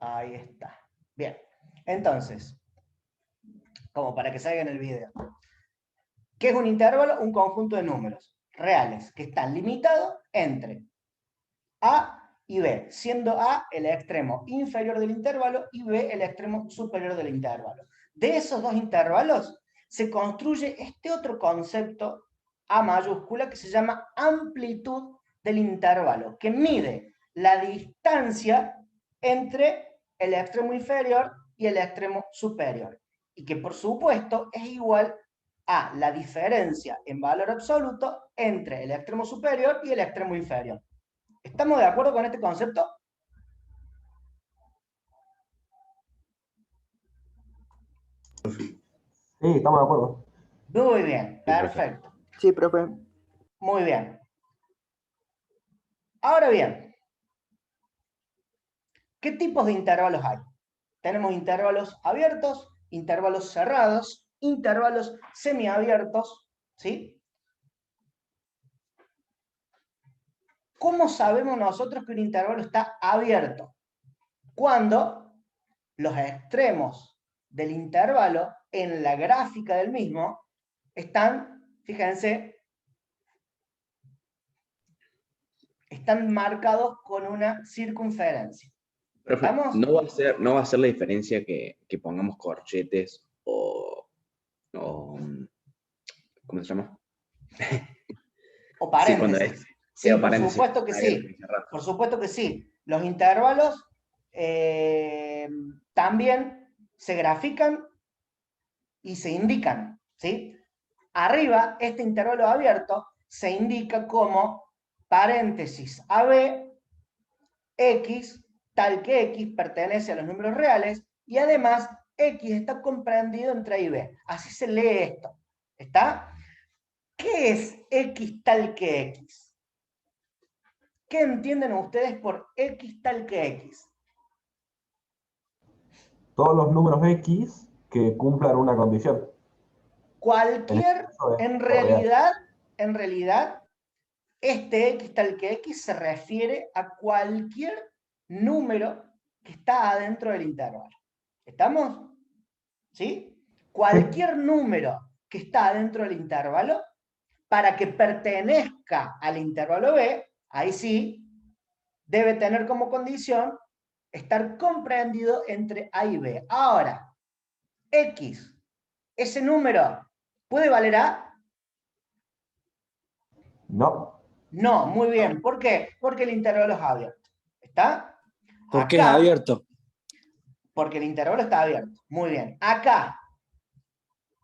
Ahí está. Bien. Entonces, como para que salga en el video. ¿Qué es un intervalo? Un conjunto de números reales que están limitados entre A y B, siendo A el extremo inferior del intervalo y B el extremo superior del intervalo. De esos dos intervalos se construye este otro concepto A mayúscula que se llama amplitud del intervalo, que mide la distancia entre el extremo inferior y el extremo superior, y que por supuesto es igual a la diferencia en valor absoluto entre el extremo superior y el extremo inferior. ¿Estamos de acuerdo con este concepto? Sí, estamos de acuerdo. Muy bien, perfecto. Sí, profe. Muy bien. Ahora bien, ¿qué tipos de intervalos hay? Tenemos intervalos abiertos, intervalos cerrados, intervalos semiabiertos, ¿sí? ¿Cómo sabemos nosotros que un intervalo está abierto? Cuando los extremos del intervalo en la gráfica del mismo están, fíjense, están marcados con una circunferencia. Profe, ¿Estamos? no va a ser la diferencia que pongamos corchetes ¿cómo se llama? O Sí, cuando paréntesis. es. Sí, por Paréntesis. supuesto que sí. Por supuesto que sí. Los intervalos también se grafican y se indican, ¿sí? Arriba, este intervalo abierto se indica como paréntesis AB, X, tal que X pertenece a los números reales, y además X está comprendido entre A y B. Así se lee esto. ¿Está? ¿Qué es X tal que X? ¿Qué entienden ustedes por X tal que X? Todos los números X que cumplan una condición. Cualquier, En en realidad, este X tal que X se refiere a cualquier número que está adentro del intervalo. ¿Estamos? ¿Sí? Cualquier número que está adentro del intervalo, para que pertenezca al intervalo B, ahí sí, debe tener como condición estar comprendido entre A y B. Ahora, X, ese número, ¿puede valer A? No. No, muy bien. ¿Por qué? Porque el intervalo es abierto. ¿Está? ¿Por qué es abierto? Porque el intervalo está abierto. Muy bien. Acá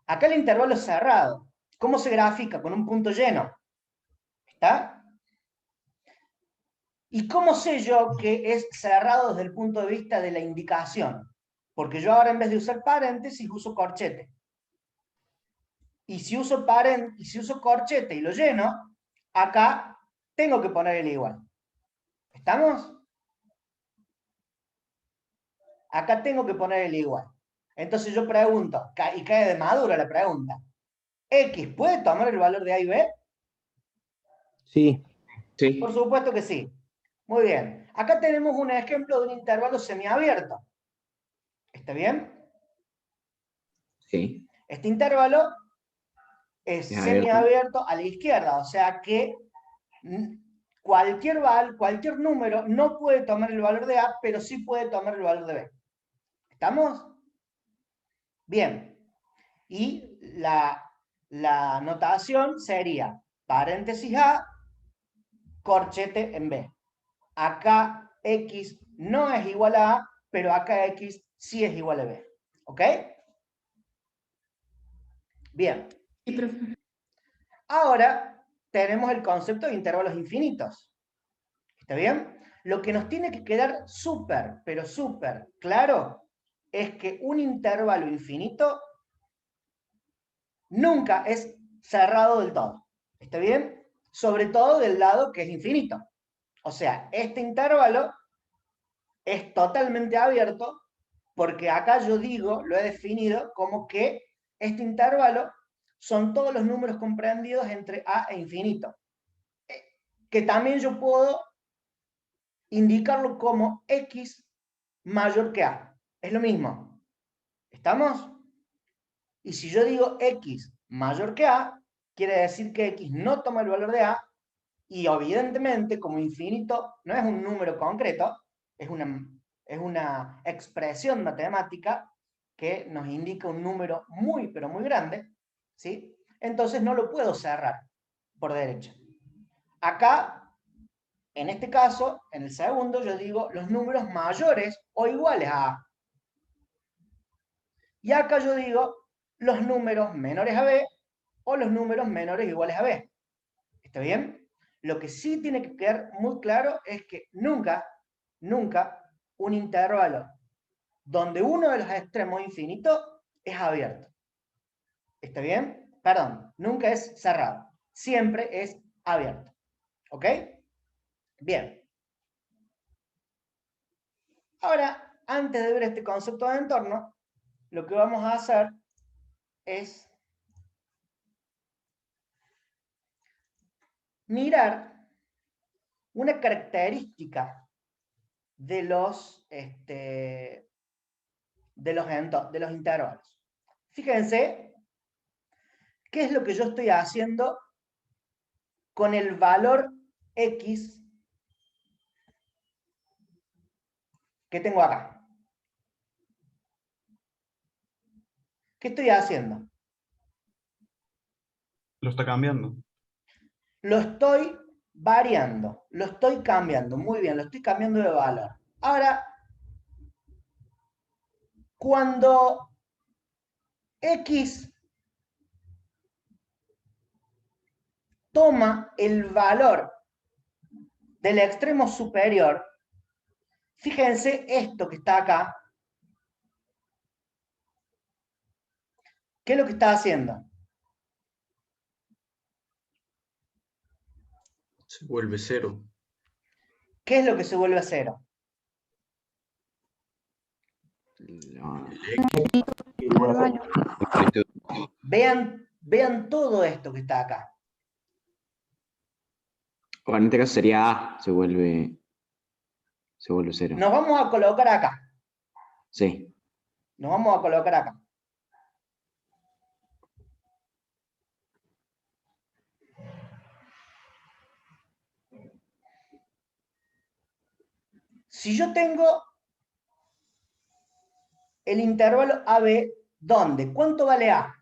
el intervalo es cerrado. ¿Cómo se grafica? Con un punto lleno. ¿Está? ¿Y cómo sé yo que es cerrado desde el punto de vista de la indicación? Porque yo ahora en vez de usar paréntesis uso corchete. Y si uso corchete y lo lleno, acá tengo que poner el igual. ¿Estamos? Acá tengo que poner el igual. Entonces yo pregunto, y cae de madura la pregunta, ¿X puede tomar el valor de A y B? Sí. Sí. Por supuesto que sí. Muy bien. Acá tenemos un ejemplo de un intervalo semiabierto. ¿Está bien? Sí. Este intervalo es Es abierto. semiabierto a la izquierda, o sea que cualquier número no puede tomar el valor de A, pero sí puede tomar el valor de B. ¿Estamos? Bien. Y la notación sería paréntesis A, corchete en B. Acá X no es igual a A, pero acá X sí es igual a B. ¿Ok? Bien. Sí, profe. Ahora tenemos el concepto de intervalos infinitos. ¿Está bien? Lo que nos tiene que quedar súper, pero súper claro es que un intervalo infinito nunca es cerrado del todo. ¿Está bien? Sobre todo del lado que es infinito. O sea, este intervalo es totalmente abierto porque acá yo digo, lo he definido como que este intervalo son todos los números comprendidos entre A e infinito. Que también yo puedo indicarlo como X mayor que A. Es lo mismo. ¿Estamos? Y si yo digo X mayor que A, quiere decir que X no toma el valor de A, y evidentemente, como infinito no es un número concreto, es una expresión matemática que nos indica un número muy, pero muy grande, ¿sí? Entonces no lo puedo cerrar por derecha. Acá, en este caso, en el segundo, yo digo los números mayores o iguales a A. Y acá yo digo los números menores a B o los números menores o iguales a B. ¿Está bien? Lo que sí tiene que quedar muy claro es que nunca un intervalo donde uno de los extremos infinito es abierto. ¿Está bien? Perdón, nunca es cerrado. Siempre es abierto. ¿Ok? Bien. Ahora, antes de ver este concepto de entorno, lo que vamos a hacer es mirar una característica de los intervalos. Fíjense qué es lo que yo estoy haciendo con el valor X que tengo acá. ¿Qué estoy haciendo? Lo está cambiando. Lo estoy variando, lo estoy cambiando. Muy bien, lo estoy cambiando de valor. Ahora, cuando X toma el valor del extremo superior, fíjense esto que está acá. ¿Qué es lo que está haciendo? Se vuelve cero. ¿Qué es lo que se vuelve a cero? La amplitud. Vean todo esto que está acá. O en este caso sería A, se vuelve cero. Nos vamos a colocar acá. Sí. Nos vamos a colocar acá. Si yo tengo el intervalo AB, ¿dónde? ¿Cuánto vale A?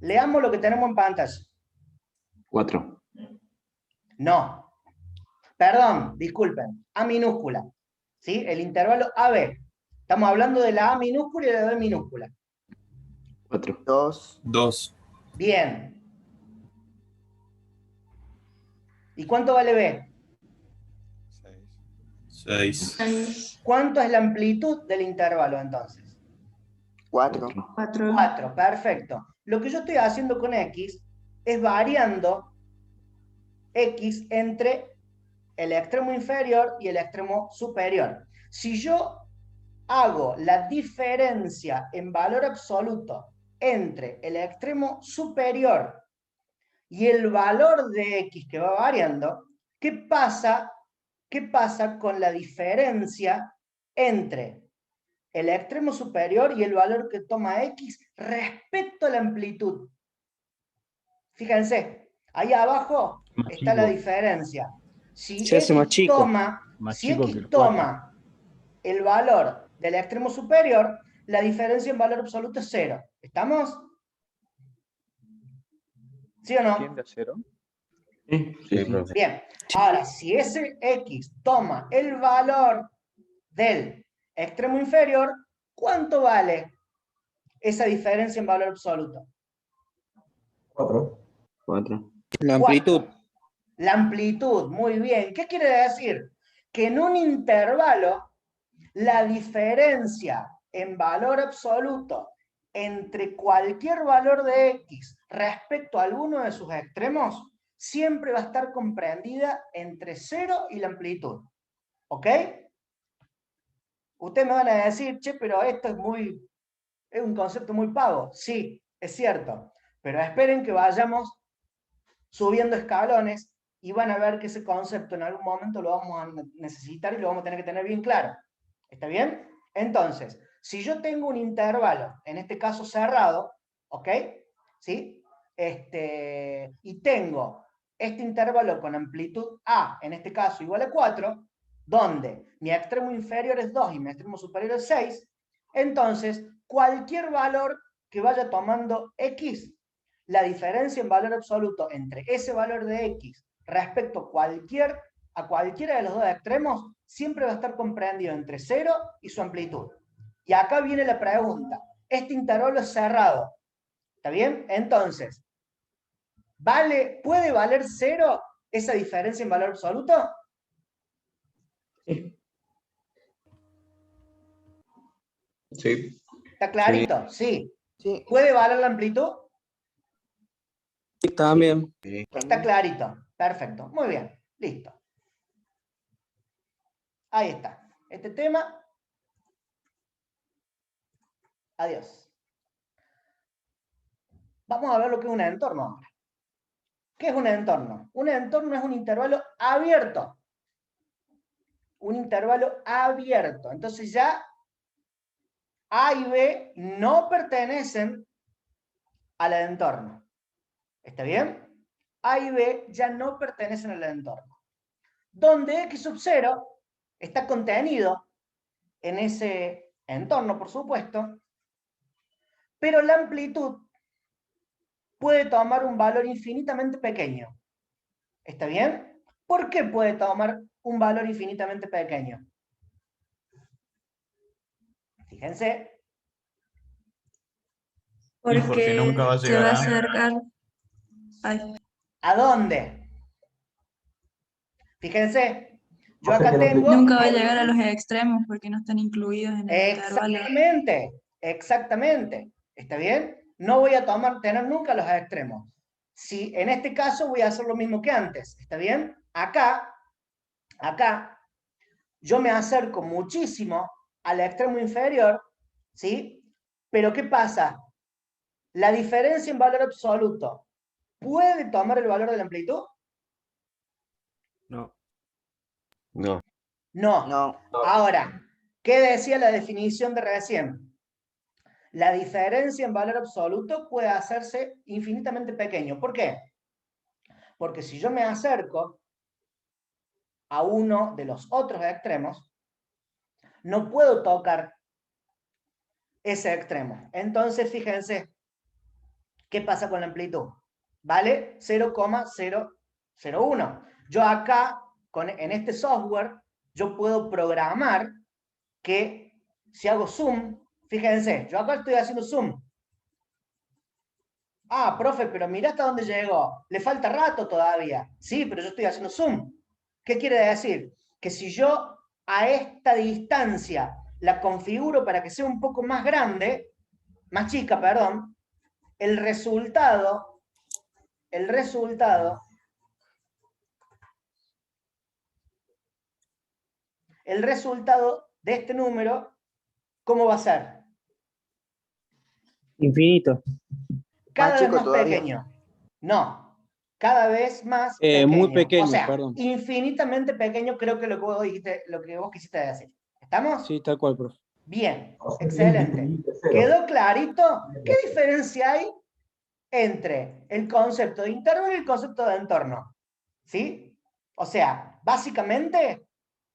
Leamos lo que tenemos en pantalla. 4. No. Perdón, disculpen. A minúscula. ¿Sí? El intervalo AB. Estamos hablando de la A minúscula y de la B minúscula. 4. 2. Bien. ¿Y cuánto vale B? 6. ¿Cuánto es la amplitud del intervalo entonces? 4. 4, perfecto. Lo que yo estoy haciendo con X es variando X entre el extremo inferior y el extremo superior. Si yo hago la diferencia en valor absoluto entre el extremo superior y el valor de X que va variando, ¿qué pasa con la diferencia entre el extremo superior y el valor que toma X respecto a la amplitud? Fíjense, ahí abajo está la diferencia. Si Se hace más X chico. toma el valor del extremo superior, la diferencia en valor absoluto es 0. ¿Estamos? ¿Sí o no? ¿Tiende a cero? Sí. Bien. Ahora, si ese X toma el valor del extremo inferior, ¿cuánto vale esa diferencia en valor absoluto? 4. 4. La amplitud. 4. La amplitud, muy bien. ¿Qué quiere decir? Que en un intervalo, la diferencia en valor absoluto entre cualquier valor de X respecto a alguno de sus extremos siempre va a estar comprendida entre 0 y la amplitud. ¿Ok? Ustedes me van a decir, che, pero esto es un concepto muy pavo. Sí, es cierto. Pero esperen que vayamos subiendo escalones y van a ver que ese concepto en algún momento lo vamos a necesitar y lo vamos a tener que tener bien claro. ¿Está bien? Entonces, si yo tengo un intervalo, en este caso cerrado, ¿ok? ¿Sí? Y tengo este intervalo con amplitud A, en este caso igual a 4, donde mi extremo inferior es 2 y mi extremo superior es 6, entonces cualquier valor que vaya tomando X, la diferencia en valor absoluto entre ese valor de X respecto a cualquiera de los dos extremos, siempre va a estar comprendido entre 0 y su amplitud. Y acá viene la pregunta. Este intervalo es cerrado. ¿Está bien? Entonces, ¿puede valer 0 esa diferencia en valor absoluto? Sí. ¿Está clarito? Sí. Sí, ¿Puede valer la amplitud? también. Está clarito. Perfecto. Muy bien. Listo. Ahí está. Este tema. Adiós. Vamos a ver lo que es un entorno ahora. ¿Qué es un entorno? Un entorno es un intervalo abierto. Un intervalo abierto. Entonces ya A y B no pertenecen al entorno. ¿Está bien? A y B ya no pertenecen al entorno. Donde X sub 0 está contenido en ese entorno, por supuesto, pero la amplitud puede tomar un valor infinitamente pequeño. ¿Está bien? ¿Por qué puede tomar un valor infinitamente pequeño? Fíjense. Y porque nunca va a se llegar va a a... acercar. Ay, ¿A dónde? Fíjense. Yo O sea acá que no te- tengo... nunca va a llegar a los extremos porque no están incluidos en el intervalo. Exactamente, exactamente. ¿Está bien? No voy a tener nunca los extremos. Si en este caso voy a hacer lo mismo que antes. ¿Está bien? Acá, yo me acerco muchísimo al extremo inferior, ¿sí? Pero ¿qué pasa? La diferencia en valor absoluto, ¿puede tomar el valor de la amplitud? No. No. No. No. Ahora, ¿qué decía la definición de recién? La diferencia en valor absoluto puede hacerse infinitamente pequeño. ¿Por qué? Porque si yo me acerco a uno de los otros extremos, no puedo tocar ese extremo. Entonces, fíjense, ¿qué pasa con la amplitud? ¿Vale? 0,001. Yo acá, en este software, yo puedo programar que si hago zoom, fíjense, yo acá estoy haciendo zoom. Ah, profe, pero mira hasta dónde llegó. Le falta rato todavía. Sí, pero yo estoy haciendo zoom. ¿Qué quiere decir? Que si yo a esta distancia la configuro para que sea un poco más grande, más chica, perdón, el resultado de este número, ¿cómo va a ser? Infinito. Cada vez chico más todavía. pequeño. No, cada vez más pequeño. Muy pequeño, o sea, perdón. infinitamente pequeño creo que lo que vos quisiste decir. ¿Estamos? Sí, tal cual, profe. Bien, o sea que es excelente. infinito cero. ¿Quedó clarito? ¿Qué diferencia hay entre el concepto de intervalo y el concepto de entorno? ¿Sí? O sea, básicamente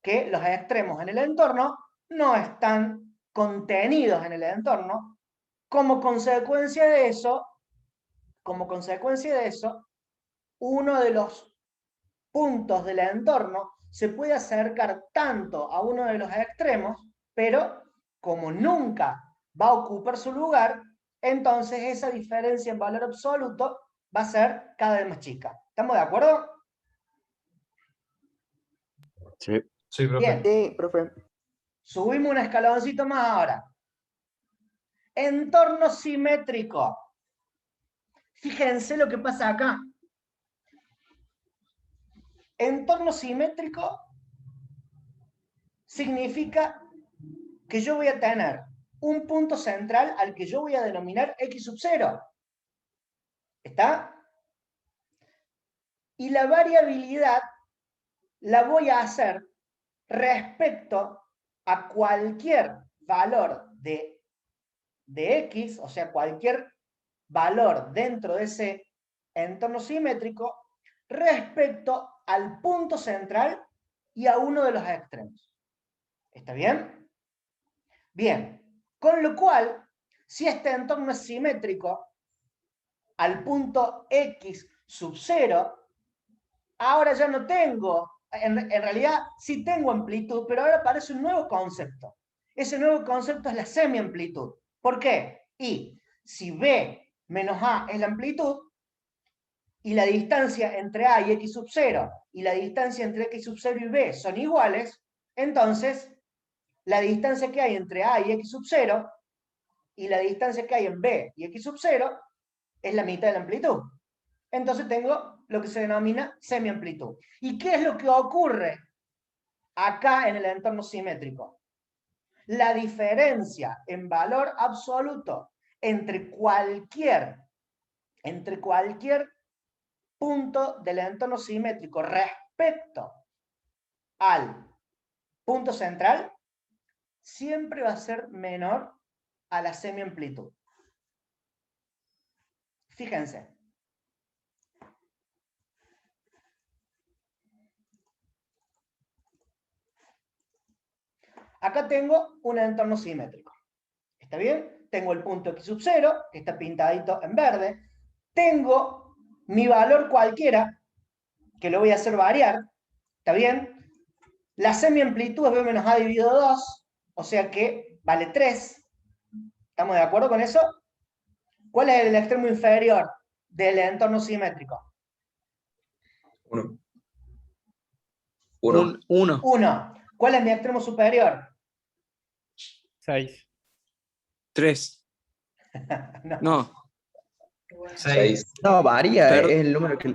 que los extremos en el entorno no están contenidos en el entorno. Como consecuencia de eso, uno de los puntos del entorno se puede acercar tanto a uno de los extremos, pero como nunca va a ocupar su lugar, entonces esa diferencia en valor absoluto va a ser cada vez más chica. ¿Estamos de acuerdo? Sí. Sí, profe. Bien. Sí, profe. Subimos un escaloncito más ahora. Entorno simétrico. Fíjense lo que pasa acá. Entorno simétrico significa que yo voy a tener un punto central al que yo voy a denominar X sub 0. ¿Está? y la variabilidad la voy a hacer respecto a cualquier valor de X, o sea, cualquier valor dentro de ese entorno simétrico respecto al punto central y a uno de los extremos. ¿Está bien? Bien, con lo cual, si este entorno es simétrico al punto X sub 0, ahora ya no tengo, en realidad sí tengo amplitud, pero ahora aparece un nuevo concepto. Ese nuevo concepto es la semiamplitud. ¿Por qué? Y si B menos A es la amplitud, y la distancia entre A y X sub 0, y la distancia entre X sub 0 y B son iguales, entonces la distancia que hay entre A y X sub 0, y la distancia que hay en B y X sub 0, es la mitad de la amplitud. Entonces tengo lo que se denomina semiamplitud. ¿Y qué es lo que ocurre acá en el entorno simétrico? La diferencia en valor absoluto entre cualquier punto del entorno simétrico respecto al punto central siempre va a ser menor a la semiamplitud. Fíjense. Acá tengo un entorno simétrico. ¿Está bien? Tengo el punto X sub 0, que está pintadito en verde. Tengo mi valor cualquiera, que lo voy a hacer variar. ¿Está bien? La semiamplitud es B menos A dividido 2, o sea que vale 3. ¿Estamos de acuerdo con eso? ¿Cuál es el extremo inferior del entorno simétrico? 1. 1. ¿Cuál es mi extremo superior? 6. 3. No. No. 6. No, varía, Pero- es el número que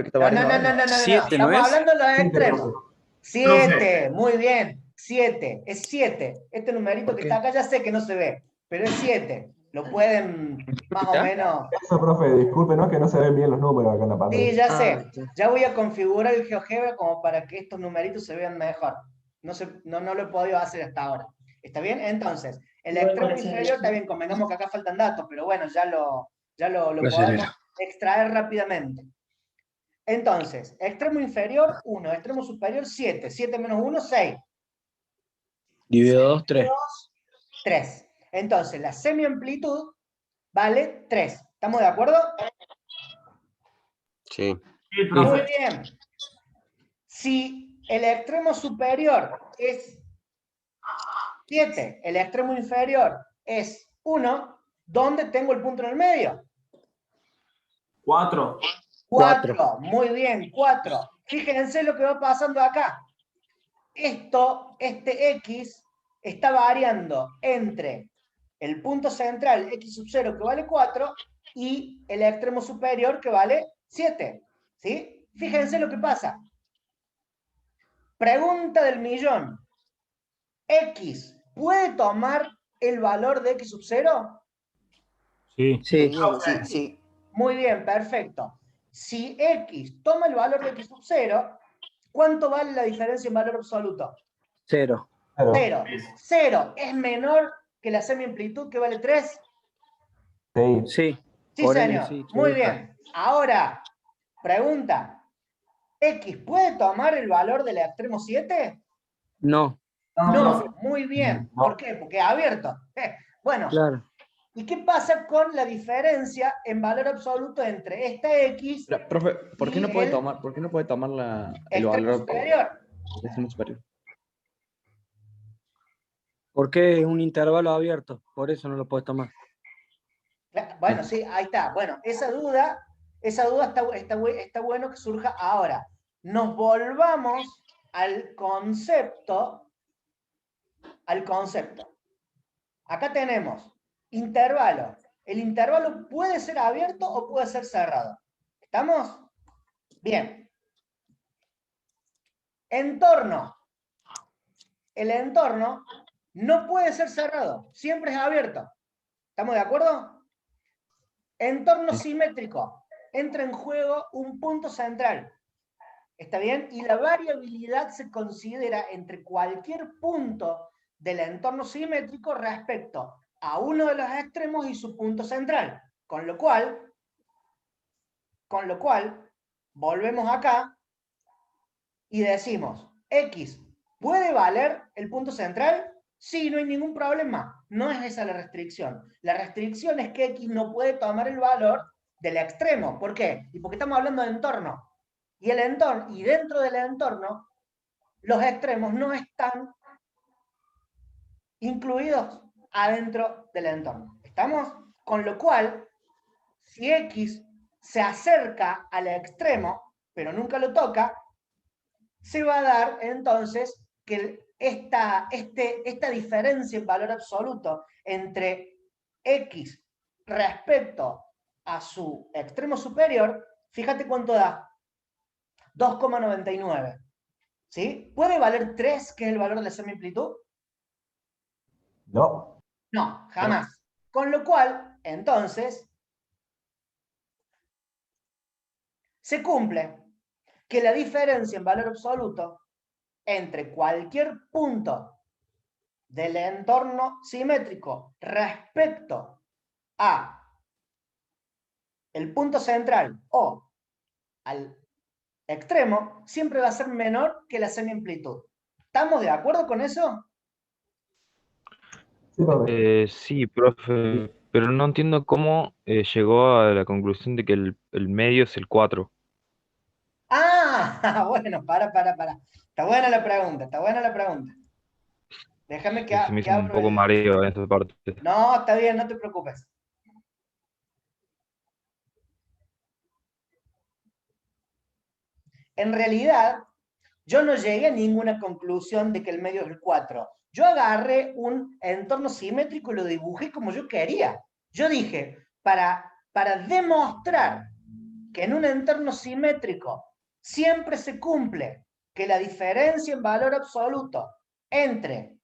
está No, variando. no. 7, ¿no Estamos es? hablando de los Sí, extremos. 7, muy bien. 7, es 7. Este numerito ¿Por que qué? está acá ya sé que no se ve, pero es 7. Lo pueden más o ¿Ya? menos. Eso, profe, discúlpenos que no se ven bien los números acá en la pantalla. Sí, ya Ah, sé. ya. Ya voy a configurar el GeoGebra como para que estos numeritos se vean mejor. No lo he podido hacer hasta ahora. ¿Está bien? Entonces, el extremo inferior, está bien, convengamos que acá faltan datos, pero bueno, ya lo podemos extraer rápidamente. Entonces, extremo inferior, 1, extremo superior, 7. 7 menos 1, 6. Dividido 2, 3. 3. Entonces, la semiamplitud vale 3. ¿Estamos de acuerdo? Sí. Muy bien. Si el extremo superior es 7, el extremo inferior es 1, ¿dónde tengo el punto en el medio? 4. 4. Muy bien, 4. Fíjense lo que va pasando acá. Este X está variando entre el punto central X sub 0 que vale 4 y el extremo superior que vale 7. ¿Sí? Fíjense lo que pasa. Pregunta del millón. ¿X puede tomar el valor de X sub 0? Sí. Sí. Sí. Muy bien, perfecto. Si X toma el valor de X sub 0, ¿cuánto vale la diferencia en valor absoluto? 0. 0. 0 es menor que la semiamplitud que vale 3. Sí. Sí. Sí, Por señor. sí, Muy bien. Ahora, pregunta. ¿X puede tomar el valor del extremo 7? No, No, muy bien. No. ¿Por qué? Porque es abierto. Bueno, claro. ¿y qué pasa con la diferencia en valor absoluto entre esta X Pero, profe, ¿por qué y no puede el tomar, el extremo valor superior? del extremo superior? Porque es un intervalo abierto, por eso no lo puedes tomar. Bueno, sí, ahí está. Bueno, esa duda está bueno que surja ahora. Nos volvamos al concepto. Acá tenemos intervalo. El intervalo puede ser abierto o puede ser cerrado. ¿Estamos? Bien. Entorno. El entorno no puede ser cerrado, siempre es abierto. ¿Estamos de acuerdo? Entorno simétrico. Entra en juego un punto central. ¿Está bien? Y la variabilidad se considera entre cualquier punto del entorno simétrico respecto a uno de los extremos y su punto central. Con lo cual, volvemos acá y decimos, X, ¿puede valer el punto central? Sí, no hay ningún problema. No es esa la restricción. La restricción es que X no puede tomar el valor del extremo. ¿Por qué? Y porque estamos hablando de entorno. Y dentro del entorno, los extremos no están incluidos adentro del entorno. ¿Estamos? Con lo cual, si X se acerca al extremo, pero nunca lo toca, se va a dar entonces que esta diferencia en valor absoluto entre X respecto a su extremo superior, fíjate cuánto da. 2,99. ¿Sí? ¿Puede valer 3, que es el valor de la semi-amplitud? No. No, jamás. Con lo cual, entonces, se cumple que la diferencia en valor absoluto entre cualquier punto del entorno simétrico respecto a el punto central o al extremo, siempre va a ser menor que la semi-amplitud. ¿Estamos de acuerdo con eso? Sí, profe. Sí, profe, pero no entiendo cómo llegó a la conclusión de que el medio es el 4. Ah, bueno, para. Está buena la pregunta. Déjame Se me que hizo un abro poco el... mareo en esta parte. No, está bien, no te preocupes. En realidad, yo no llegué a ninguna conclusión de que el medio es el 4. Yo agarré un entorno simétrico y lo dibujé como yo quería. Yo dije, para demostrar que en un entorno simétrico siempre se cumple que la diferencia en valor absoluto entre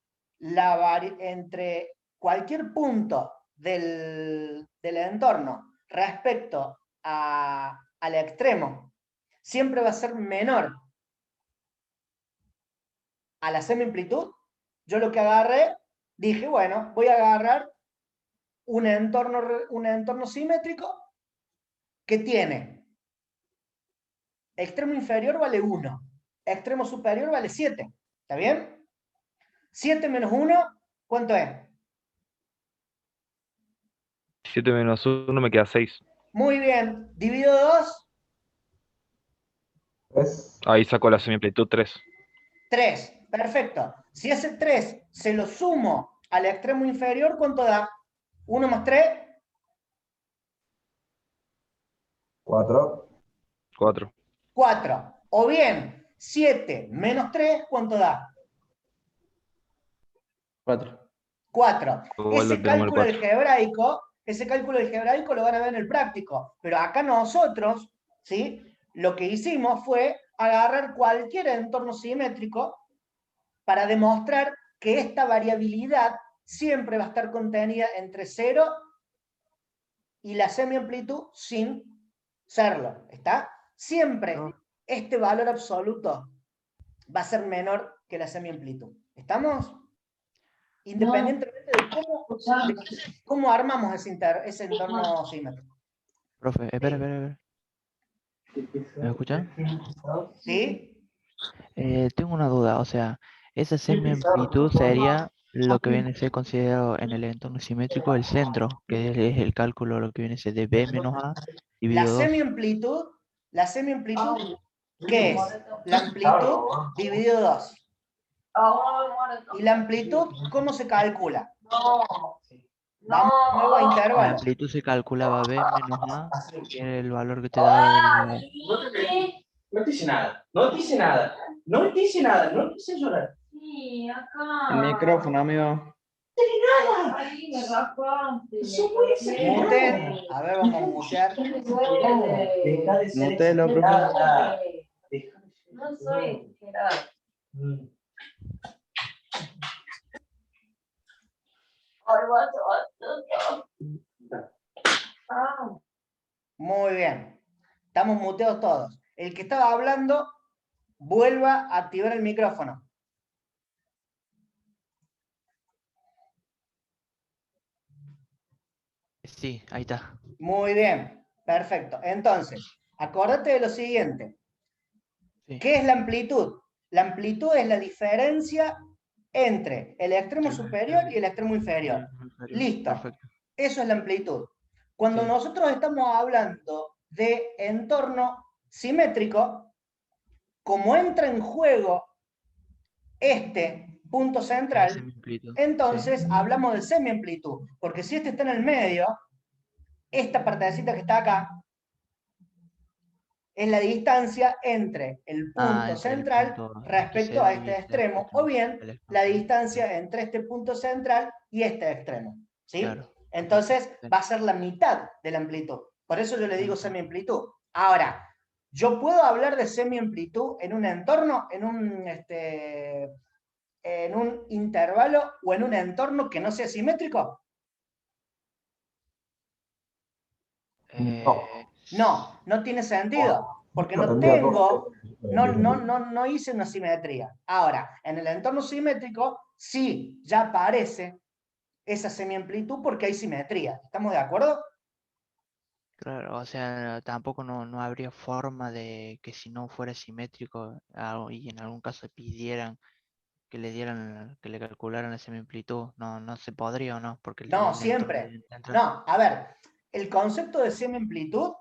cualquier punto del entorno respecto al extremo siempre va a ser menor a la semi-amplitud, yo lo que agarré, dije, bueno, voy a agarrar un entorno simétrico que tiene extremo inferior vale 1, extremo superior vale 7. ¿Está bien? 7 menos 1, ¿cuánto es? 7 menos 1 me queda 6. Muy bien. Dividido 2, Es Ahí saco la semi-amplitud 3. 3. Perfecto. Si ese 3 se lo sumo al extremo inferior, ¿cuánto da? 1 más 3, 4. 4. 4. O bien, 7 menos 3, ¿cuánto da? 4. 4. Igual lo tenemos el 4. Ese cálculo algebraico lo van a ver en el práctico. Pero acá nosotros, ¿sí? Lo que hicimos fue agarrar cualquier entorno simétrico para demostrar que esta variabilidad siempre va a estar contenida entre 0 y la semi-amplitud sin serlo. ¿Está? Siempre este valor absoluto va a ser menor que la semi-amplitud. ¿Estamos? Independientemente de cómo armamos ese entorno simétrico. Profe, espera. ¿Me escuchan? ¿Sí? Tengo una duda, o sea, esa semi-amplitud sería lo que viene a ser considerado en el entorno simétrico el centro, que es el cálculo lo que viene a ser de B menos A La dividido 2. semi-amplitud, ¿qué es? La amplitud dividido 2. ¿Y la amplitud cómo se calcula? Vamos de nuevo a La intervalo. amplitud se calculaba B menos A, que era el valor que te daba el... No te dice nada. No te dice llorar. Sí, acá. El micrófono, amigo. Ahí me raspaste. Muten. A ver, vamos a mutear. Deja de ser Mutelo, profe. exagerada. No soy exagerada. Muy bien. Estamos muteados todos. El que estaba hablando vuelva a activar el micrófono. Sí, ahí está. Muy bien, perfecto. Entonces, acordate de lo siguiente. Sí. ¿Qué es la amplitud? La amplitud es la diferencia entre el extremo superior y el extremo inferior. Listo. Perfecto. Eso es la amplitud. Cuando Sí. nosotros estamos hablando de entorno simétrico, como entra en juego este punto central, Semiamplitud. entonces Sí. hablamos de semiamplitud, porque si este está en el medio, esta partecita que está acá es la distancia entre el punto Entre el central punto respecto a XCD y este este extremo, extremo, o bien el la extremo. distancia entre este punto central y este extremo. ¿Sí? Claro. Entonces Sí. va a ser la mitad de la amplitud. Por eso yo le digo Ujú. semiamplitud. Ahora, ¿yo puedo hablar de semiamplitud en un entorno, en un intervalo o en un entorno que no sea simétrico? No, no tiene sentido, porque no tengo, no hice una simetría. Ahora, en el entorno simétrico sí ya aparece esa semiamplitud porque hay simetría. ¿Estamos de acuerdo? Claro, o sea, tampoco no habría forma de que si no fuera simétrico y en algún caso pidieran que le dieran, que le calcularan la semiamplitud, no se podría o no, porque No, el entorno siempre. central. No, a ver, el concepto de semiamplitud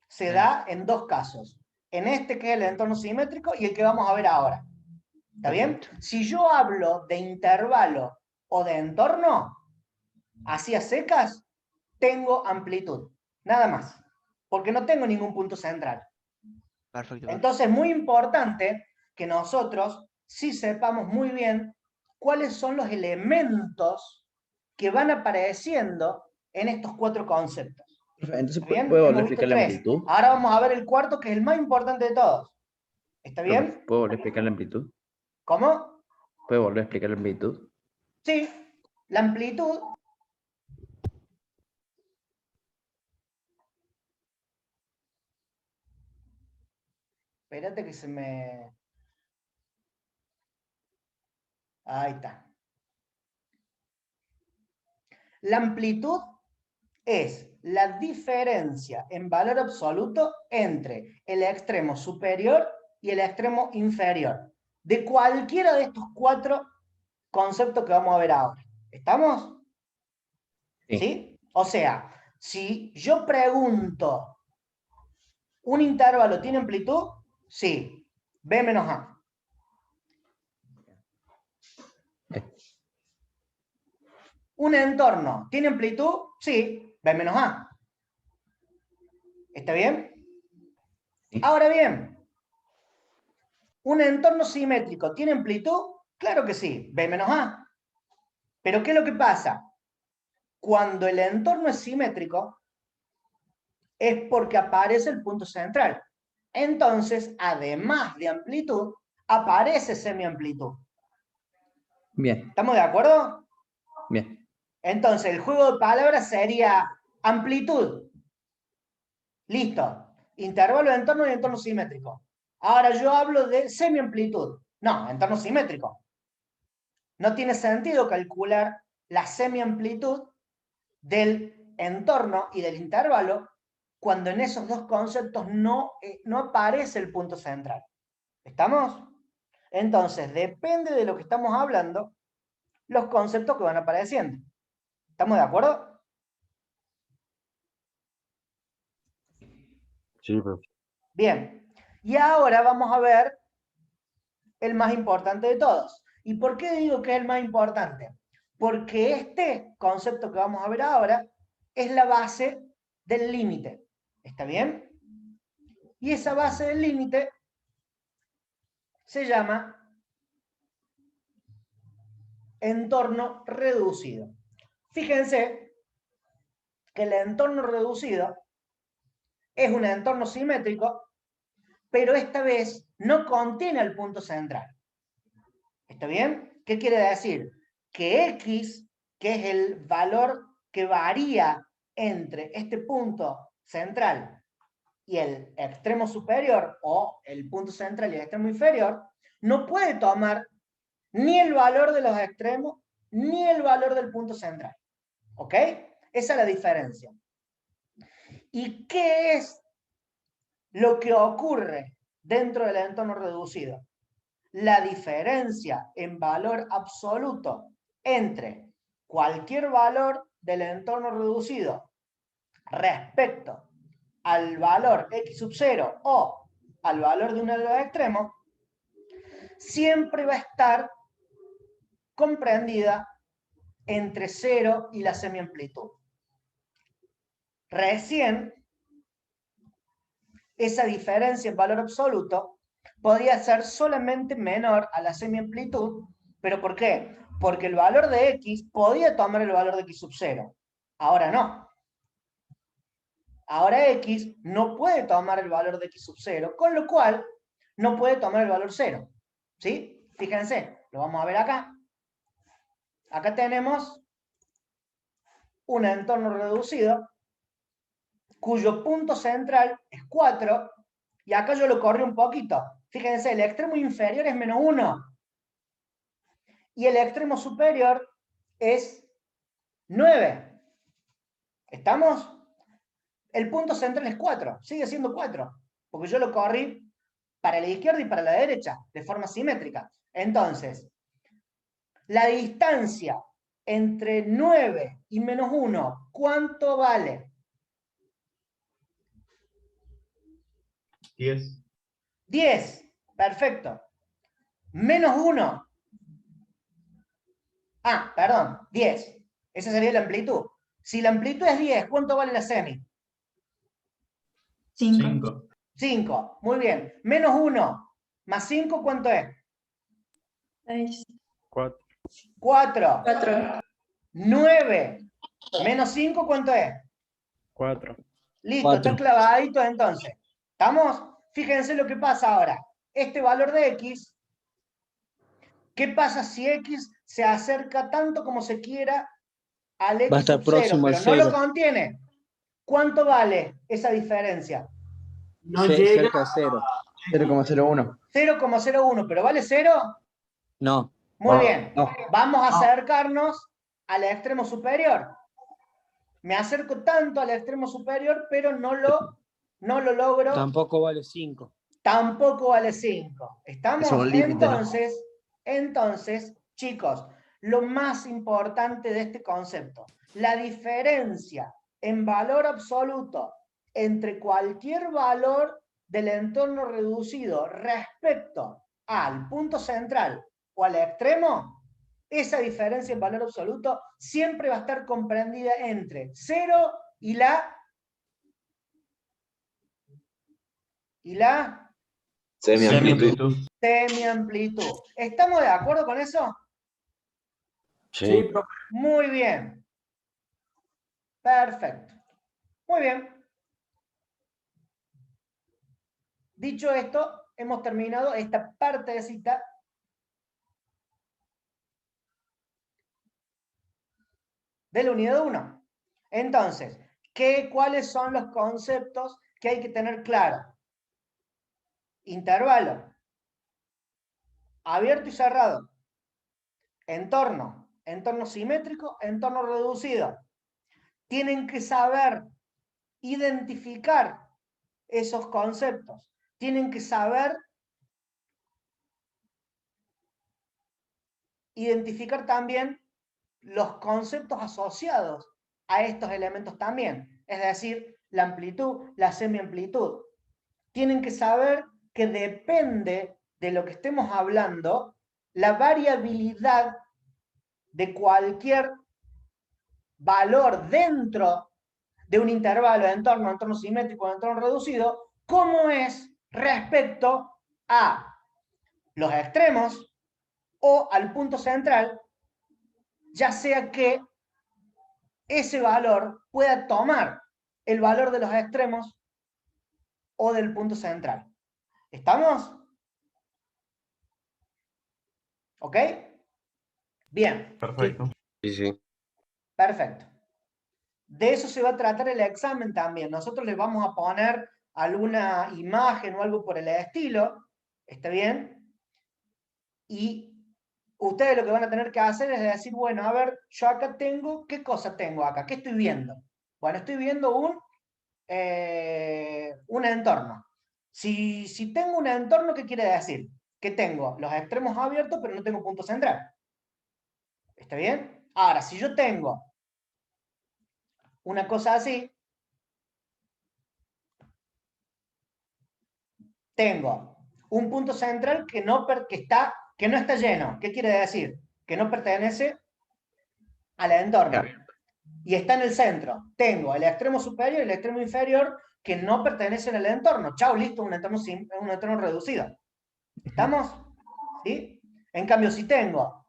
se da en dos casos. En este que es el entorno simétrico y el que vamos a ver ahora. ¿Está bien? Si yo hablo de intervalo o de entorno, así a secas, tengo amplitud. Nada más. Porque no tengo ningún punto central. Perfecto. Entonces es muy importante que nosotros sí sepamos muy bien cuáles son los elementos que van apareciendo en estos cuatro conceptos. Entonces, ¿Bien? ¿puedo volver a Hemos visto explicar la tres. amplitud? Ahora vamos a ver el cuarto, que es el más importante de todos. ¿Está bien? ¿Puedo volver a explicar la amplitud? ¿Cómo? ¿Puedo volver a explicar la amplitud? Sí, la amplitud espérate que se me... Ahí está. La amplitud es la diferencia en valor absoluto entre el extremo superior y el extremo inferior de cualquiera de estos cuatro conceptos que vamos a ver ahora. ¿Estamos? ¿Sí? O sea, si yo pregunto, ¿un intervalo tiene amplitud? Sí. B menos A. ¿Un entorno tiene amplitud? Sí. B menos A. ¿Está bien? Ahora bien, ¿un entorno simétrico tiene amplitud? Claro que sí. B menos A. Pero ¿qué es lo que pasa? Cuando el entorno es simétrico, es porque aparece el punto central. Entonces, además de amplitud, aparece semiamplitud. Bien. ¿Estamos de acuerdo? Bien. Entonces, el juego de palabras sería amplitud. Listo. Intervalo de entorno y entorno simétrico. Ahora yo hablo de semiamplitud. No, entorno simétrico. No tiene sentido calcular la semiamplitud del entorno y del intervalo cuando en esos dos conceptos no aparece el punto central. ¿Estamos? Entonces, depende de lo que estamos hablando, los conceptos que van apareciendo. ¿Estamos de acuerdo? Sí, profe. Bien. Y ahora vamos a ver el más importante de todos. ¿Y por qué digo que es el más importante? Porque este concepto que vamos a ver ahora es la base del límite. ¿Está bien? Y esa base del límite se llama entorno reducido. Fíjense que el entorno reducido es un entorno simétrico, pero esta vez no contiene el punto central. ¿Está bien? ¿Qué quiere decir? Que X, que es el valor que varía entre este punto central y el extremo superior, o el punto central y el extremo inferior, no puede tomar ni el valor de los extremos, ni el valor del punto central. ¿Ok? Esa es la diferencia. ¿Y qué es lo que ocurre dentro del entorno reducido? La diferencia en valor absoluto entre cualquier valor del entorno reducido respecto al valor x sub 0 o al valor de uno de los extremos, siempre va a estar comprendida entre 0 y la semiamplitud. Recién, esa diferencia en valor absoluto podría ser solamente menor a la semiamplitud, ¿pero por qué? Porque el valor de x podía tomar el valor de x sub 0. Ahora no. Ahora x no puede tomar el valor de x sub 0, con lo cual no puede tomar el valor 0. ¿Sí? Fíjense, lo vamos a ver acá. Acá tenemos un entorno reducido cuyo punto central es 4, y acá yo lo corrí un poquito. Fíjense, el extremo inferior es menos 1, y el extremo superior es 9. ¿Estamos? El punto central es 4, sigue siendo 4, porque yo lo corrí para la izquierda y para la derecha, de forma simétrica. Entonces, la distancia entre 9 y menos 1, ¿cuánto vale? 10. 10, perfecto. Menos 1. Ah, perdón, 10. Esa sería la amplitud. Si la amplitud es 10, ¿cuánto vale la semi? 5. 5, muy bien. Menos 1 más 5, ¿cuánto es? 6. 4. 4. 4. 9 menos 5, ¿cuánto es? 4. Listo, 4. está clavadito entonces. ¿Estamos? Fíjense lo que pasa ahora. Este valor de x, ¿qué pasa si x se acerca tanto como se quiera al x Va a estar sub 0, próximo al pero no lo 0. contiene? ¿Cuánto vale esa diferencia? No llega. Cerca de 0. 0,01. 0,01, ¿pero vale 0? No. Muy bien. No. Vamos a acercarnos al extremo superior. Me acerco tanto al extremo superior, pero no lo logro. Tampoco vale 5. Tampoco vale 5. ¿Estamos? Es un límite, ¿no? Entonces, chicos, lo más importante de este concepto, la diferencia en valor absoluto entre cualquier valor del entorno reducido respecto al punto central o al extremo, esa diferencia en valor absoluto siempre va a estar comprendida entre 0 y la Semiamplitud. semiamplitud. ¿Estamos de acuerdo con eso? Sí. profe. Muy bien. Perfecto. Muy bien. Dicho esto, hemos terminado esta partecita de la unidad 1. Entonces, ¿cuáles son los conceptos que hay que tener claro? Intervalo. Abierto y cerrado. Entorno. Entorno simétrico, entorno reducido. Tienen que saber identificar esos conceptos. Tienen que saber identificar también los conceptos asociados a estos elementos también. Es decir, la amplitud, la semiamplitud. Tienen que saber que depende de lo que estemos hablando, la variabilidad de cualquier valor dentro de un intervalo de entorno simétrico, entorno reducido, cómo es respecto a los extremos o al punto central, ya sea que ese valor pueda tomar el valor de los extremos o del punto central. ¿Estamos? ¿Ok? Bien. Perfecto. Sí, sí. Perfecto. De eso se va a tratar el examen también. Nosotros les vamos a poner alguna imagen o algo por el estilo, ¿está bien? Y ustedes lo que van a tener que hacer es decir, bueno, a ver, yo acá tengo, ¿qué cosa tengo acá? ¿Qué estoy viendo? Bueno, estoy viendo un entorno. Si tengo un entorno, ¿qué quiere decir? Que tengo los extremos abiertos, pero no tengo punto central. ¿Está bien? Ahora, si yo tengo una cosa así, tengo un punto central que no está lleno. ¿Qué quiere decir? Que no pertenece al entorno. Y está en el centro. Tengo el extremo superior y el extremo inferior que no pertenecen al entorno. Chao, listo, un entorno reducido. ¿Estamos? ¿Sí? En cambio, si tengo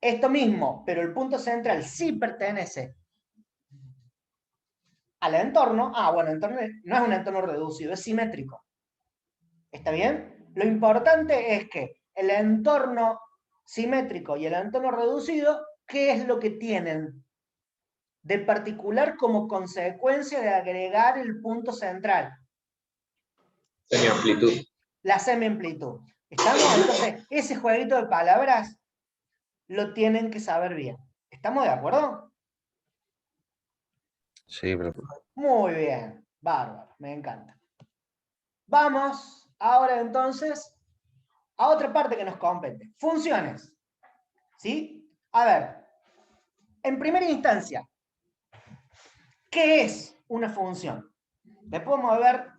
esto mismo, pero el punto central sí pertenece al entorno, bueno, entonces no es un entorno reducido, es simétrico. ¿Está bien? Lo importante es que el entorno simétrico y el entorno reducido, ¿qué es lo que tienen de particular como consecuencia de agregar el punto central? Semiamplitud. La semiamplitud. ¿Estamos? Entonces, ese jueguito de palabras lo tienen que saber bien. ¿Estamos de acuerdo? Sí, profe. Muy bien. Bárbaro. Me encanta. Vamos ahora entonces a otra parte que nos compete. Funciones. ¿Sí? A ver. En primera instancia, ¿qué es una función? Después vamos a ver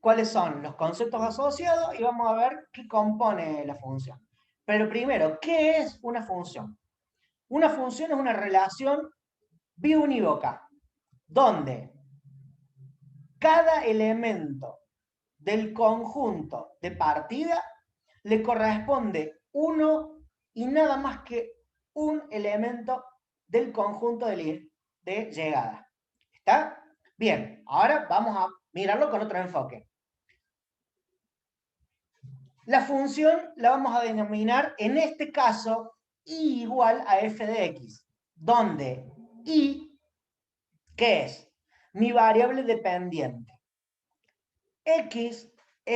cuáles son los conceptos asociados y vamos a ver qué compone la función. Pero primero, ¿qué es una función? Una función es una relación biunívoca, donde cada elemento del conjunto de partida le corresponde uno y nada más que un elemento del conjunto de llegada. ¿Está? Bien, ahora vamos a mirarlo con otro enfoque. La función la vamos a denominar, en este caso, i igual a f de x, donde i, ¿qué es? Mi variable dependiente. X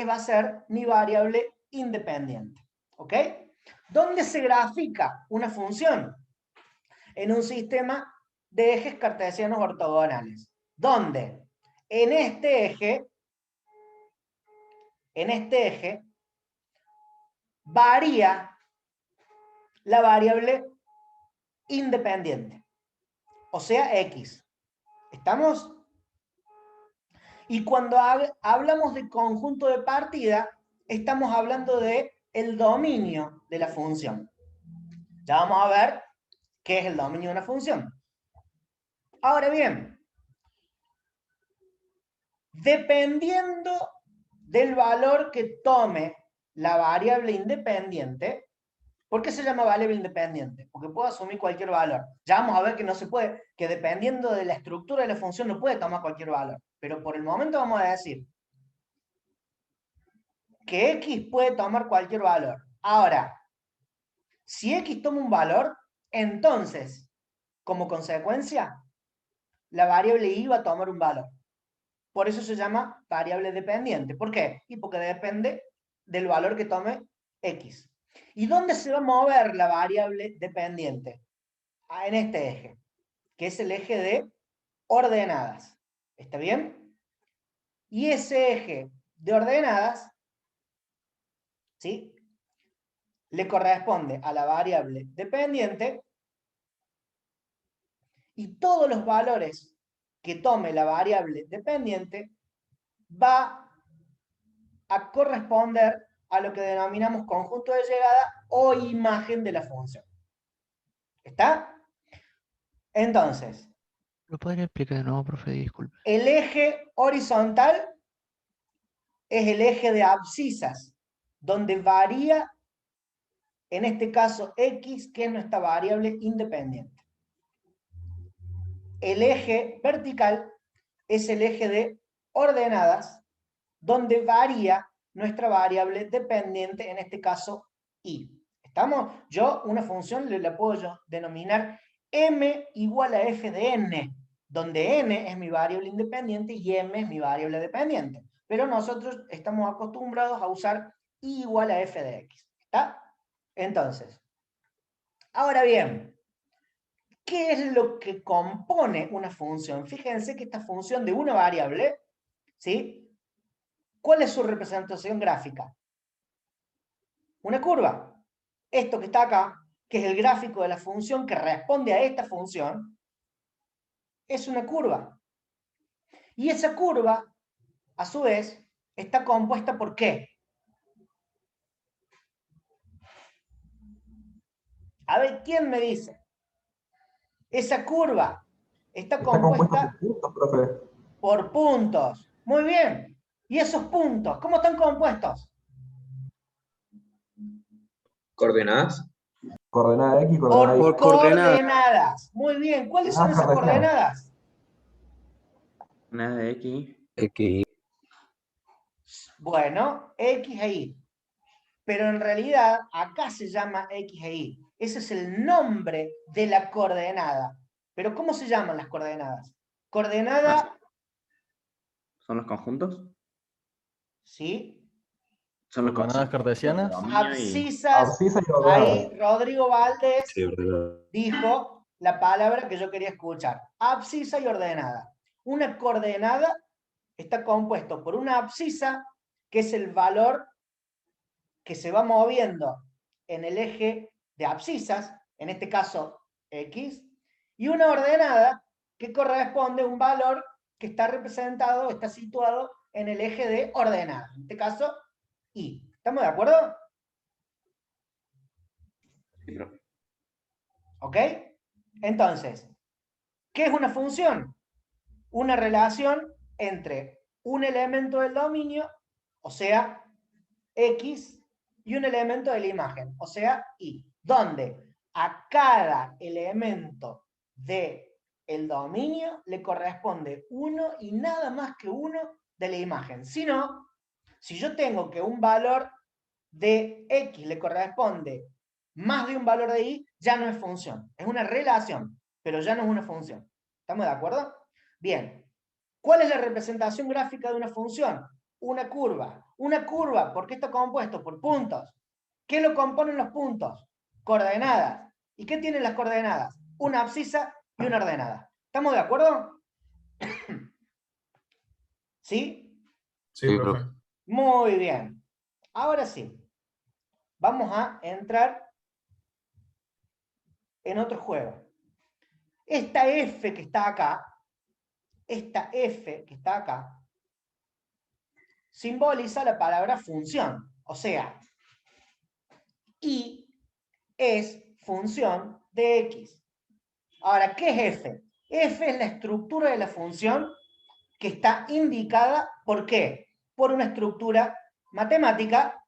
va a ser mi variable independiente. ¿Ok? ¿Dónde se grafica una función? En un sistema de ejes cartesianos ortogonales. ¿Dónde? En este eje, varía la variable independiente, o sea, x. ¿Estamos? Y cuando hablamos de conjunto de partida, estamos hablando de el dominio de la función. Ya vamos a ver qué es el dominio de una función. Ahora bien, dependiendo del valor que tome la variable independiente, ¿por qué se llama variable independiente? Porque puedo asumir cualquier valor. Ya vamos a ver que no se puede, que dependiendo de la estructura de la función no puede tomar cualquier valor. Pero por el momento vamos a decir que x puede tomar cualquier valor. Ahora, si x toma un valor, entonces, como consecuencia, la variable y va a tomar un valor. Por eso se llama variable dependiente. ¿Por qué? Y porque depende del valor que tome x. ¿Y dónde se va a mover la variable dependiente? En este eje, que es el eje de ordenadas. ¿Está bien? Y ese eje de ordenadas, ¿sí?, le corresponde a la variable dependiente, y todos los valores que tome la variable dependiente va a corresponder a lo que denominamos conjunto de llegada o imagen de la función. ¿Está? Entonces, ¿Lo podría explicar de nuevo, profe? Disculpe. el eje horizontal es el eje de abscisas, donde varía, en este caso, x, que es nuestra variable independiente. El eje vertical es el eje de ordenadas, donde varía nuestra variable dependiente, en este caso, y. ¿Estamos? Yo una función le puedo yo denominar m igual a f de n, donde n es mi variable independiente y m es mi variable dependiente. pero nosotros estamos acostumbrados a usar y igual a f de x. ¿Está? Entonces, ahora bien, ¿qué es lo que compone una función? Fíjense que esta función de una variable, ¿sí? ¿Cuál es su representación gráfica? Una curva. Esto que está acá, que es el gráfico de la función que responde a esta función, es una curva. Y esa curva, a su vez, está compuesta por ¿qué? A ver, ¿quién me dice? Esa curva está compuesta por puntos, profe. por puntos. Muy bien. ¿Y esos puntos, cómo están compuestos? ¿Coordenadas? Coordenada X, coordenada Y. Por coordenadas. Muy bien. ¿Cuáles son esas coordenadas? Nada de X. X. Bueno, X e Y. Pero en realidad acá se llama X e Y. Ese es el nombre de la coordenada. Pero ¿cómo se llaman las coordenadas? Coordenada... ¿Son los conjuntos? ¿Sí? ¿Son los ¿Coordenadas cartesianas? Abscisas. Abscisa y ordenada. Ahí Rodrigo Valdés Sí, ordenada. dijo la palabra que yo quería escuchar. Abscisa y ordenada. Una coordenada está compuesto por una abscisa, que es el valor que se va moviendo en el eje de abscisas, en este caso X, y una ordenada que corresponde a un valor que está representado, está situado en el eje de ordenada, en este caso Y. ¿Estamos de acuerdo? ¿Ok? Entonces, ¿qué es una función? Una relación entre un elemento del dominio, o sea, X, y un elemento de la imagen, o sea, Y, donde a cada elemento del dominio le corresponde uno y nada más que uno de la imagen. Si no, si yo tengo que un valor de X le corresponde más de un valor de Y, ya no es función. Es una relación, pero ya no es una función. ¿Estamos de acuerdo? Bien. ¿Cuál es la representación gráfica de una función? Una curva. Una curva, ¿por qué está compuesto? Por puntos. ¿Qué lo componen los puntos? Coordenadas. ¿Y qué tienen las coordenadas? Una abscisa y una ordenada. ¿Estamos de acuerdo? ¿Sí? Sí, profe. Muy bien. Ahora sí. Vamos a entrar en otro juego. Esta F que está acá, simboliza la palabra función. O sea, Y es función de X. Ahora, ¿qué es F? F es la estructura de la función que está indicada, ¿por qué? Por una estructura matemática,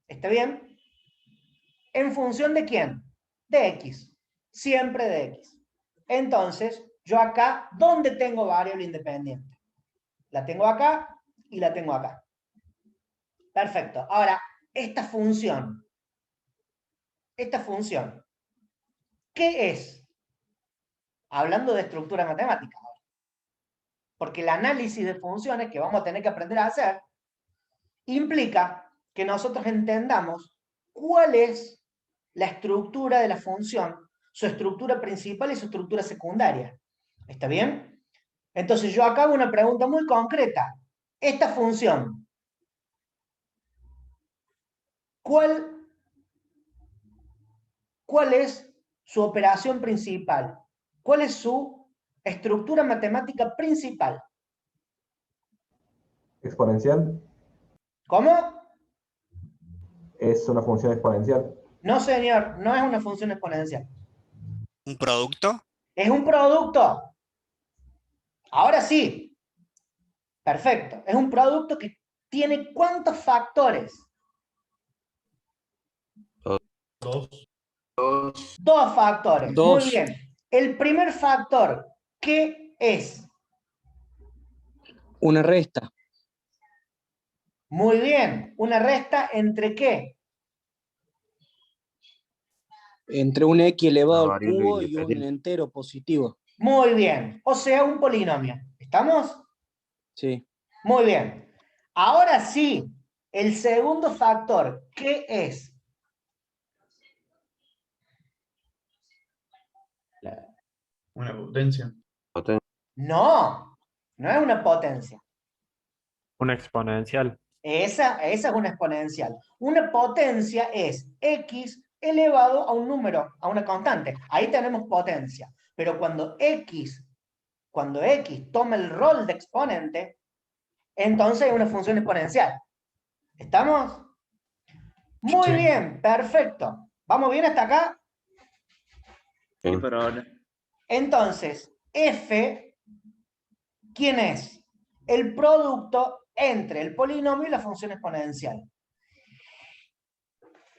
¿está bien? ¿En función de quién? De X. Siempre de X. Entonces, yo acá, ¿dónde tengo variable independiente? La tengo acá y la tengo acá. Perfecto. Ahora, esta función, ¿qué es? Hablando de estructura matemática. Porque el análisis de funciones que vamos a tener que aprender a hacer implica que nosotros entendamos cuál es la estructura de la función, su estructura principal y su estructura secundaria. ¿Está bien? Entonces yo acá hago una pregunta muy concreta. Esta función, ¿cuál es su operación principal? ¿Cuál es su estructura matemática principal? ¿Exponencial? ¿Cómo? ¿Es una función exponencial? No, señor, no es una función exponencial. ¿Un producto? Es un producto. Ahora sí. Perfecto. Es un producto que tiene ¿cuántos factores? Dos factores. Dos. Muy bien. El primer factor, ¿qué es? Una resta. Muy bien. ¿Una resta entre qué? Entre un X elevado Una al variable cubo y un independiente. entero positivo. Muy bien. O sea, un polinomio. ¿Estamos? Sí. Muy bien. Ahora sí, el segundo factor, ¿qué es? Una potencia. No, no es una potencia. Una exponencial. Esa es una exponencial. Una potencia es x elevado a un número, a una constante. Ahí tenemos potencia. Pero cuando x toma el rol de exponente, entonces es una función exponencial. ¿Estamos? Muy Sí. bien, perfecto. ¿Vamos bien hasta acá? Sí, pero ahora. Entonces, f, ¿quién es? El producto entre el polinomio y la función exponencial.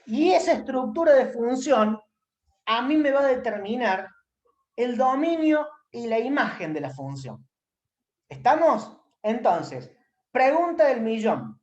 Y esa estructura de función a mí me va a determinar el dominio y la imagen de la función. ¿Estamos? Entonces, pregunta del millón.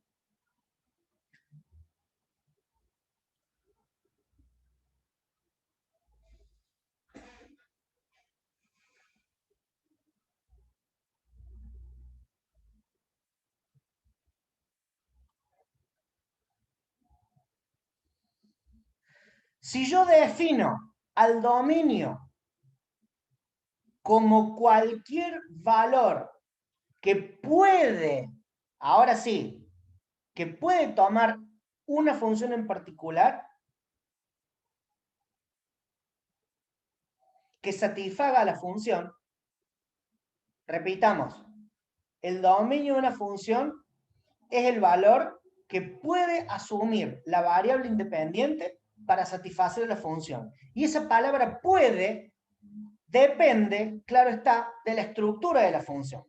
Si yo defino al dominio como cualquier valor que puede, ahora sí, que puede tomar una función en particular que satisfaga la función, repitamos, el dominio de una función es el valor que puede asumir la variable independiente para satisfacer la función. Y esa palabra puede depende, claro está, de la estructura de la función.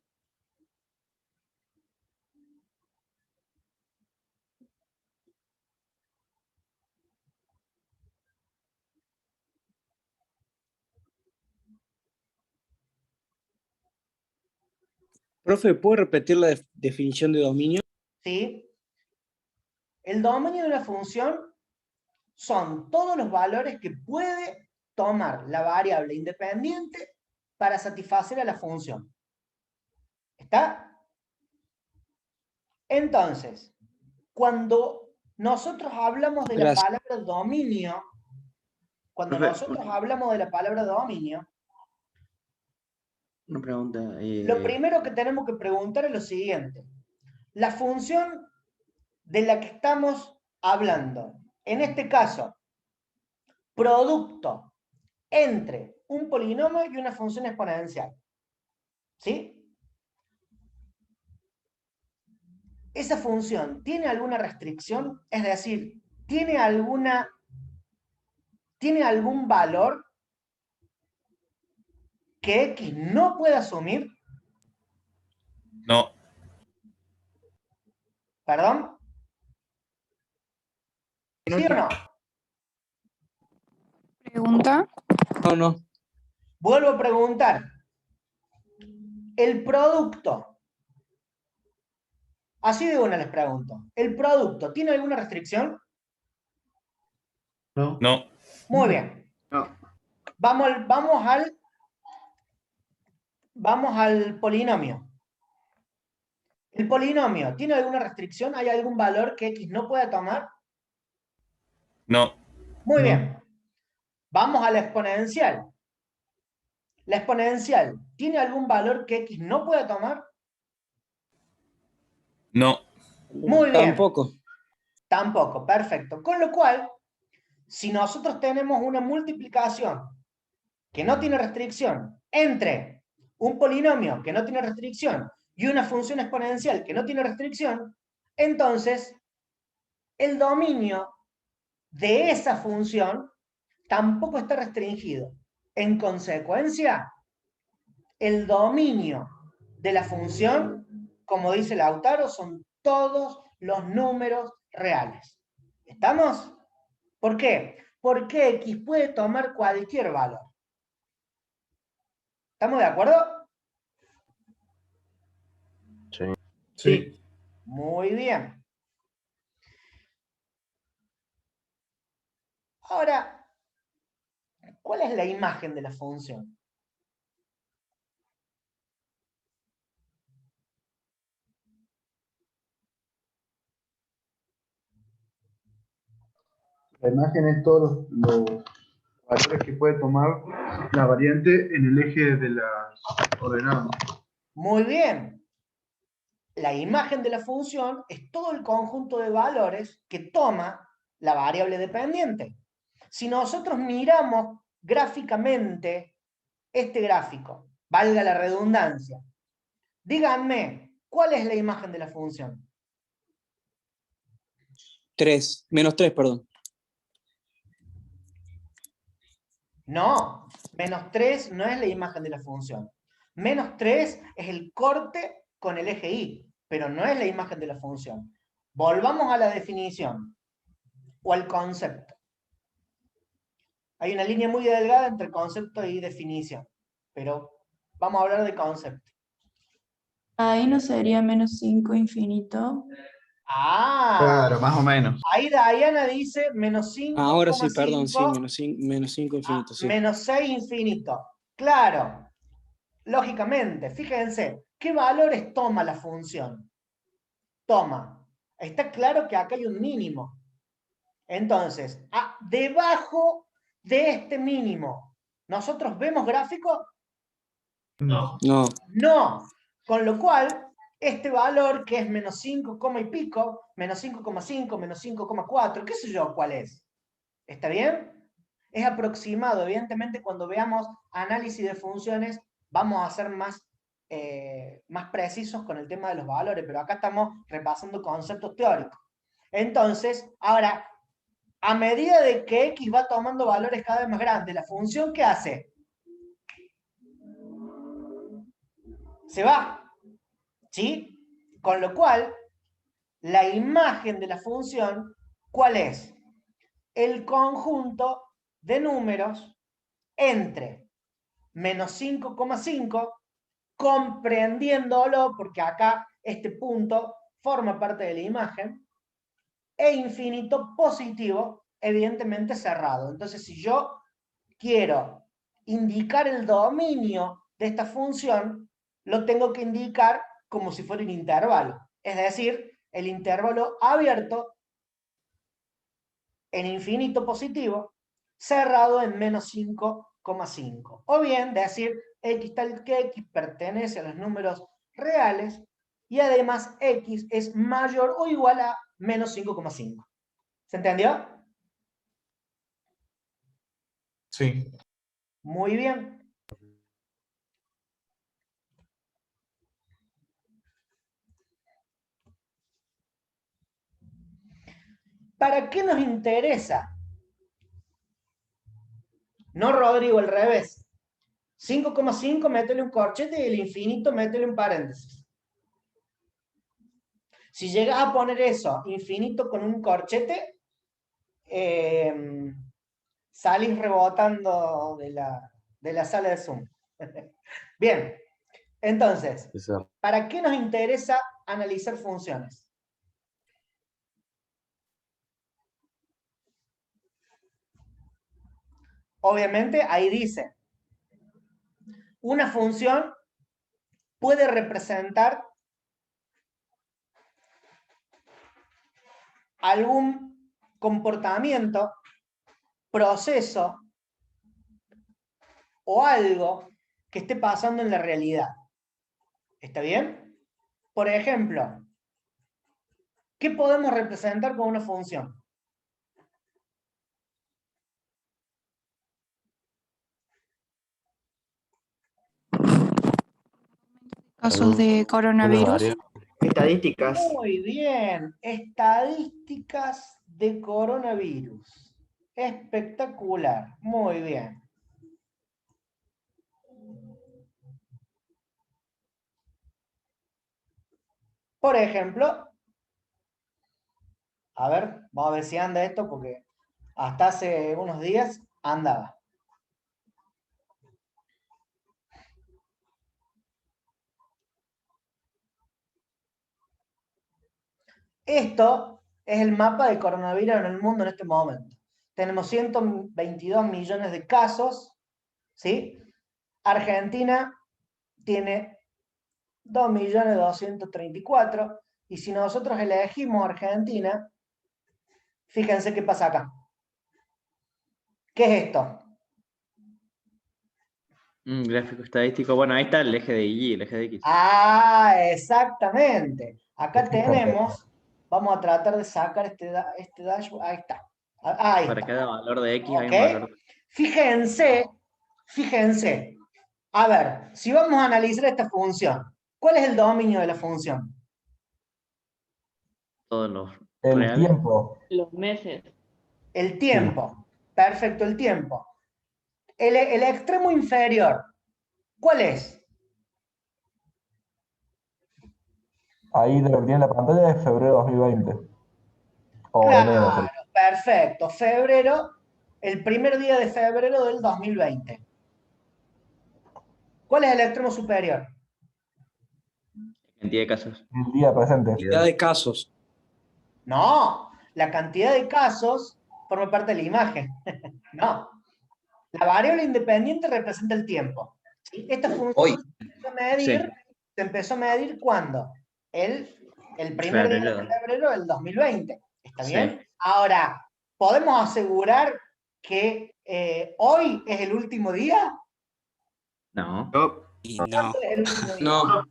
Profe, ¿puedo repetir la definición de dominio? ¿Sí? El dominio de una función son todos los valores que puede tomar la variable independiente para satisfacer a la función. ¿Está? Entonces, cuando nosotros hablamos de la palabra dominio, Profe, una pregunta. lo primero que tenemos que preguntar es lo siguiente. La función de la que estamos hablando, en este caso, producto entre un polinomio y una función exponencial. ¿Sí? ¿Esa función tiene alguna restricción? Es decir, ¿tiene algún valor que X no puede asumir? No. ¿Perdón? ¿Sí o no? Pregunta. No. Vuelvo a preguntar. El producto. Así de una les pregunto. ¿El producto tiene alguna restricción? No. No. Muy bien. No. Vamos al polinomio. ¿El polinomio tiene alguna restricción? ¿Hay algún valor que X no pueda tomar? No. Muy bien. Vamos a la exponencial. ¿La exponencial tiene algún valor que X no pueda tomar? No. Muy bien. Tampoco. Tampoco, perfecto. Con lo cual, si nosotros tenemos una multiplicación que no tiene restricción entre un polinomio que no tiene restricción y una función exponencial que no tiene restricción, entonces el dominio de esa función tampoco está restringido. En consecuencia, el dominio de la función, como dice Lautaro, son todos los números reales. ¿Estamos? ¿Por qué? Porque X puede tomar cualquier valor. ¿Estamos de acuerdo? Sí. Muy bien. Ahora, ¿cuál es la imagen de la función? La imagen es todos los valores que puede tomar la variante en el eje de las ordenadas. Muy bien. La imagen de la función es todo el conjunto de valores que toma la variable dependiente. Si nosotros miramos gráficamente este gráfico, valga la redundancia, díganme, ¿cuál es la imagen de la función? 3, menos 3, perdón. No, menos 3 no es la imagen de la función. Menos 3 es el corte con el eje Y, pero no es la imagen de la función. Volvamos a la definición o al concepto. Hay una línea muy delgada entre concepto y definición, pero vamos a hablar de concepto. Ahí no sería menos 5 infinito. Ah, Claro, más o menos. ahí Diana dice menos 5,5. Ahora sí, perdón, sí, menos 5 infinito, sí. Menos 6 infinito. Claro, lógicamente, fíjense, ¿qué valores toma la función? Toma. Está claro que acá hay un mínimo. Entonces, debajo de este mínimo, ¿nosotros vemos gráfico? No. No. No. Con lo cual, este valor que es menos 5, y pico, menos 5,5, menos 5,4, qué sé yo cuál es. ¿Está bien? Es aproximado. Evidentemente, cuando veamos análisis de funciones, vamos a ser más precisos con el tema de los valores, pero acá estamos repasando conceptos teóricos. Entonces, ahora, a medida de que X va tomando valores cada vez más grandes, ¿la función qué hace? Se va. ¿Sí? Con lo cual, la imagen de la función, ¿cuál es? El conjunto de números entre menos 5,5, comprendiéndolo, porque acá este punto forma parte de la imagen, e infinito positivo, evidentemente cerrado. Entonces, si yo quiero indicar el dominio de esta función, lo tengo que indicar como si fuera un intervalo. Es decir, el intervalo abierto en infinito positivo, cerrado en menos 5,5. O bien decir x tal que x pertenece a los números reales y además x es mayor o igual a menos 5,5. ¿Se entendió? Sí. Muy bien. ¿Para qué nos interesa? No, Rodrigo, al revés. 5,5 métele un corchete y el infinito métele un paréntesis. Si llegas a poner eso, infinito con un corchete, salís rebotando de la sala de Zoom. Bien, entonces, ¿para qué nos interesa analizar funciones? Obviamente, ahí dice, una función puede representar algún comportamiento, proceso o algo que esté pasando en la realidad. ¿Está bien? Por ejemplo, ¿qué podemos representar con una función? Casos de coronavirus. Estadísticas. Muy bien, estadísticas de coronavirus. Espectacular, muy bien. Por ejemplo, a ver, vamos a ver si anda esto porque hasta hace unos días andaba. Esto es el mapa de coronavirus en el mundo en este momento. Tenemos 122 millones de casos, ¿sí? Argentina tiene 2.234.000, y si nosotros elegimos Argentina, fíjense qué pasa acá. ¿Qué es esto? Gráfico estadístico. Bueno, ahí está el eje de Y, el eje de X. Ah, exactamente. Acá tenemos, vamos a tratar de sacar este dashboard. Ahí está. Ahí Para está. cada valor de X hay ¿Ok? un valor. Fíjense. A ver, si vamos a analizar esta función, ¿cuál es el dominio de la función? Todos los El reales. tiempo. Los meses. El tiempo. Perfecto, el tiempo. El extremo inferior, ¿cuál es? Ahí de lo que tiene en la pantalla es febrero de 2020. O enero. Claro, perfecto. Febrero, el primer día de febrero del 2020. ¿Cuál es el extremo superior? Cantidad de casos. El día presente. Cantidad de casos. No, la cantidad de casos forma parte de la imagen. No. La variable independiente representa el tiempo. ¿Sí? Esta función se empezó a medir ¿cuándo? El primer día de febrero del 2020. ¿Está bien? Sí. Ahora, ¿podemos asegurar que hoy es el último día? No. Y ¿Cuándo no. es el último día? No.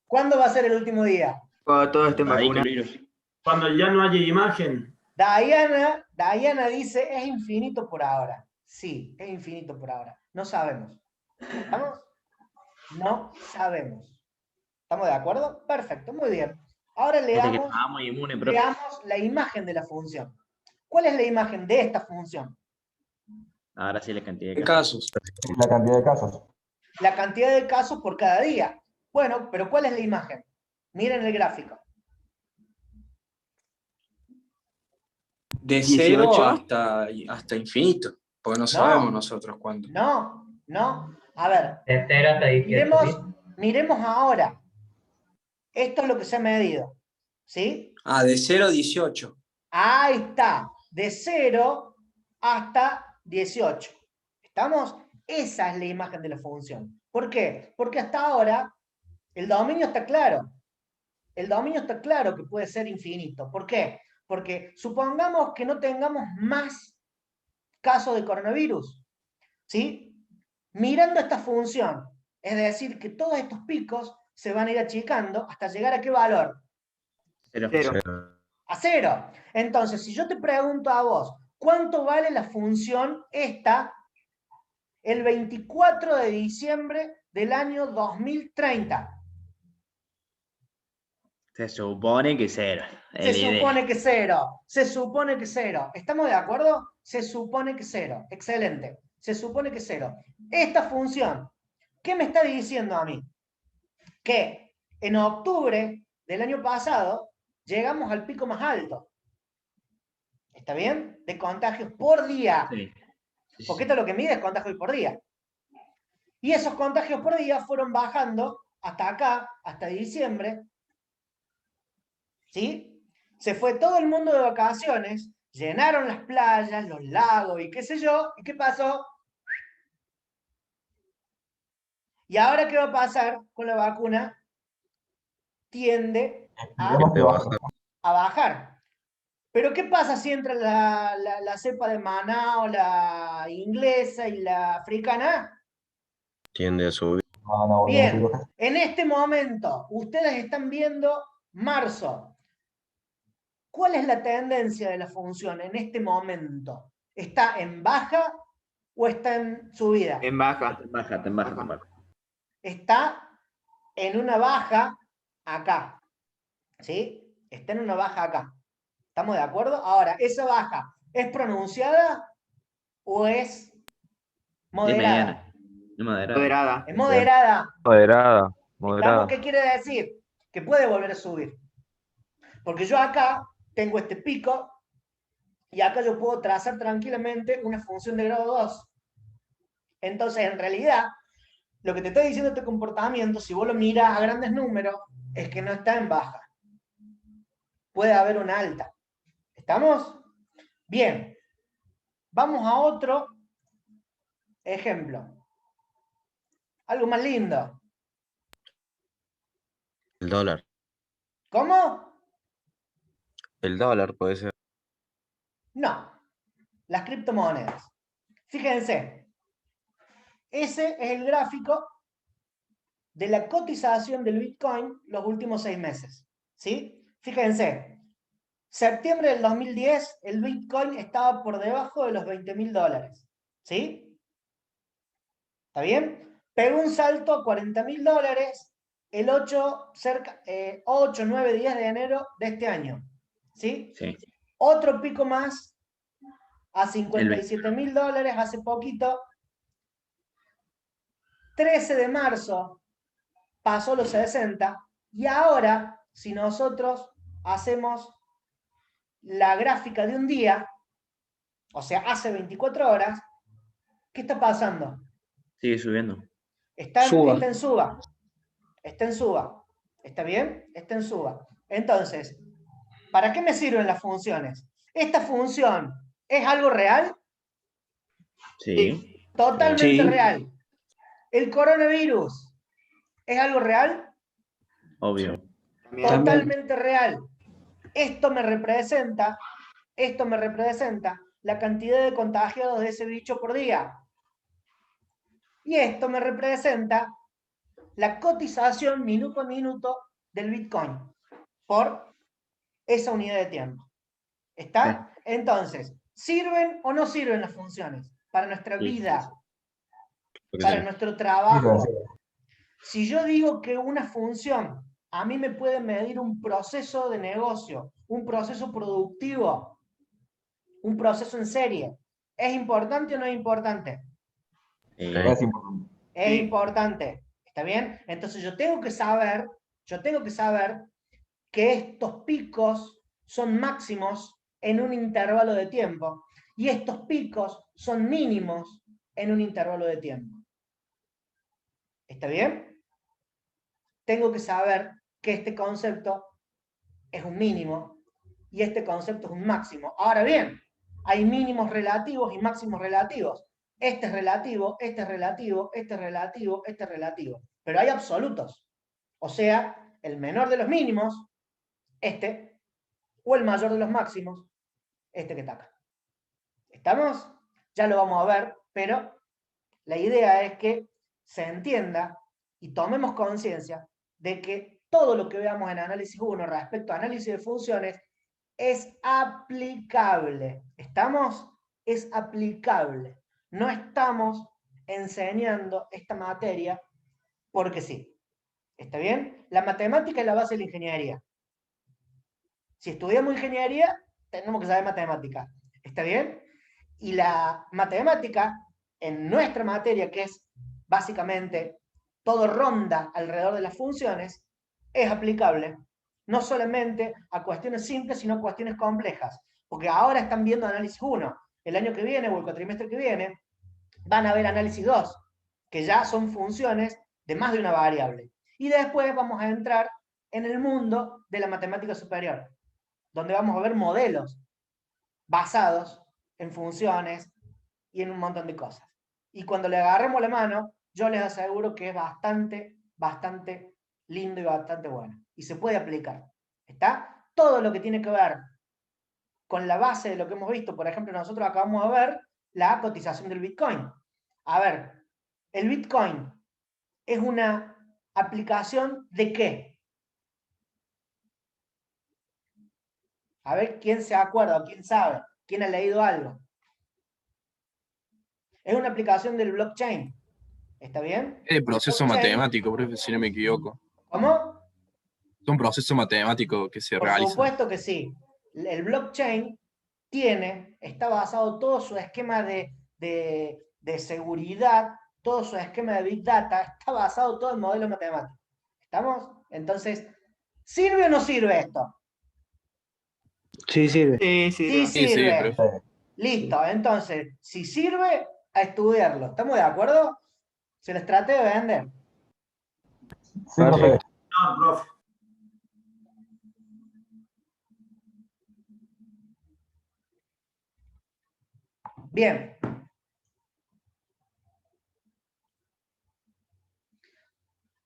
¿Cuándo va a ser el último día? Cuando todos estén Ahí que vacunados. el virus. Cuando ya no haya imagen. Diana dice, es infinito por ahora. Sí, es infinito por ahora. No sabemos. ¿Estamos? No sabemos. ¿Estamos de acuerdo? Perfecto, muy bien. Ahora leamos la imagen de la función. ¿Cuál es la imagen de esta función? Ahora sí la cantidad De casos. La cantidad de casos. La cantidad de casos por cada día. Bueno, pero ¿cuál es la imagen? Miren el gráfico. De 18. 0 hasta infinito. Porque no sabemos nosotros cuándo. No. A ver, De 0 hasta 18. miremos ahora. Esto es lo que se ha medido. ¿Sí? Ah, de 0 a 18. Ahí está. De 0 hasta 18. ¿Estamos? Esa es la imagen de la función. ¿Por qué? Porque hasta ahora el dominio está claro. El dominio está claro que puede ser infinito. ¿Por qué? Porque supongamos que no tengamos más casos de coronavirus. ¿Sí? Mirando esta función, es decir, que todos estos picos se van a ir achicando hasta llegar a qué valor? 0. A 0. Entonces, si yo te pregunto a vos, ¿cuánto vale la función esta el 24 de diciembre del año 2030? Se supone que 0. Se supone que 0. Se supone que 0. ¿Estamos de acuerdo? Se supone que 0. Excelente. Se supone que 0. Esta función, ¿qué me está diciendo a mí? Que en octubre del año pasado llegamos al pico más alto. ¿Está bien? De contagios por día. Sí. Porque esto es lo que mide es contagios por día. Y esos contagios por día fueron bajando hasta acá, hasta diciembre. ¿Sí? Se fue todo el mundo de vacaciones, llenaron las playas, los lagos y qué sé yo. ¿Y qué pasó? ¿Y ahora qué va a pasar con la vacuna? Tiende a bajar. Pero ¿qué pasa si entra la cepa de Manaos, la inglesa y la africana? Tiende a subir. Bien, en este momento, ustedes están viendo marzo. ¿Cuál es la tendencia de la función en este momento? ¿Está en baja o está en subida? En baja. Baja. Está en una baja acá. ¿Sí? Está en una baja acá. ¿Estamos de acuerdo? Ahora, ¿esa baja es pronunciada o es moderada? Es moderada. Es moderada. Moderada. ¿Estamos? ¿Qué quiere decir? Que puede volver a subir. Porque yo acá tengo este pico y acá yo puedo trazar tranquilamente una función de grado 2. Entonces, en realidad, lo que te está diciendo este comportamiento, si vos lo miras a grandes números, es que no está en baja. Puede haber una alta. ¿Estamos? Bien. Vamos a otro ejemplo. Algo más lindo. El dólar. ¿Cómo? El dólar puede ser. No. las criptomonedas. Fíjense, ese es el gráfico de la cotización del Bitcoin los últimos 6 meses. ¿Sí? Fíjense, septiembre del 2010, el Bitcoin estaba por debajo de los $20.000. ¿Sí? ¿Está bien? Pegó un salto a $40.000 el 8, 9 días de enero de este año. ¿Sí? Sí. Otro pico más a $57.000 hace poquito. 13 de marzo pasó los 60 y ahora, si nosotros hacemos la gráfica de un día, o sea, hace 24 horas, ¿qué está pasando? Sigue subiendo. Está en suba. Está en suba. ¿Está bien? Está en suba. Entonces, ¿para qué me sirven las funciones? ¿Esta función es algo real? Sí. Totalmente real. ¿El coronavirus es algo real? Obvio. Totalmente real. Esto me representa la cantidad de contagiados de ese bicho por día. Y esto me representa la cotización minuto a minuto del Bitcoin por esa unidad de tiempo. ¿Está? Sí. Entonces, ¿sirven o no sirven las funciones para nuestra vida? Para nuestro trabajo. Si yo digo que una función a mí me puede medir un proceso de negocio, un proceso productivo, un proceso en serie, ¿es importante o no es importante? Es importante. Es importante. ¿Está bien? Entonces yo tengo que saber que estos picos son máximos en un intervalo de tiempo y estos picos son mínimos en un intervalo de tiempo. ¿Está bien? Tengo que saber que este concepto es un mínimo y este concepto es un máximo. Ahora bien, hay mínimos relativos y máximos relativos. Este es relativo, este es relativo, este es relativo, este es relativo. Pero hay absolutos. O sea, el menor de los mínimos, este, o el mayor de los máximos, este que está acá. ¿Estamos? Ya lo vamos a ver, pero la idea es que se entienda y tomemos conciencia de que todo lo que veamos en análisis 1 respecto a análisis de funciones es aplicable. ¿Estamos? Es aplicable. No estamos enseñando esta materia porque sí. ¿Está bien? La matemática es la base de la ingeniería. Si estudiamos ingeniería, tenemos que saber matemática. ¿Está bien? Y la matemática, en nuestra materia, que es básicamente todo ronda alrededor de las funciones, es aplicable no solamente a cuestiones simples, sino a cuestiones complejas. Porque ahora están viendo análisis 1. El año que viene o el cuatrimestre que viene van a ver análisis 2, que ya son funciones de más de una variable. Y después vamos a entrar en el mundo de la matemática superior, donde vamos a ver modelos basados en funciones y en un montón de cosas. Y cuando le agarremos la mano, yo les aseguro que es bastante, bastante lindo y bastante bueno. Y se puede aplicar. ¿Está? Todo lo que tiene que ver con la base de lo que hemos visto, por ejemplo, nosotros acabamos de ver la cotización del Bitcoin. A ver, el Bitcoin es una aplicación ¿de qué? A ver quién se acuerda o quién sabe, quién ha leído algo. Es una aplicación del blockchain. ¿Está bien? Es proceso matemático, profe, si no me equivoco. ¿Cómo? Es un proceso matemático que se realiza. Por supuesto que sí. El blockchain está basado todo su esquema de seguridad, todo su esquema de Big Data, está basado todo en modelos matemáticos. ¿Estamos? Entonces, ¿sirve o no sirve esto? Sí, sirve. Sí sirve. Listo, entonces, si sirve, a estudiarlo. ¿Estamos de acuerdo? Se les trate de vender. Sí, profe. No, profe. Bien.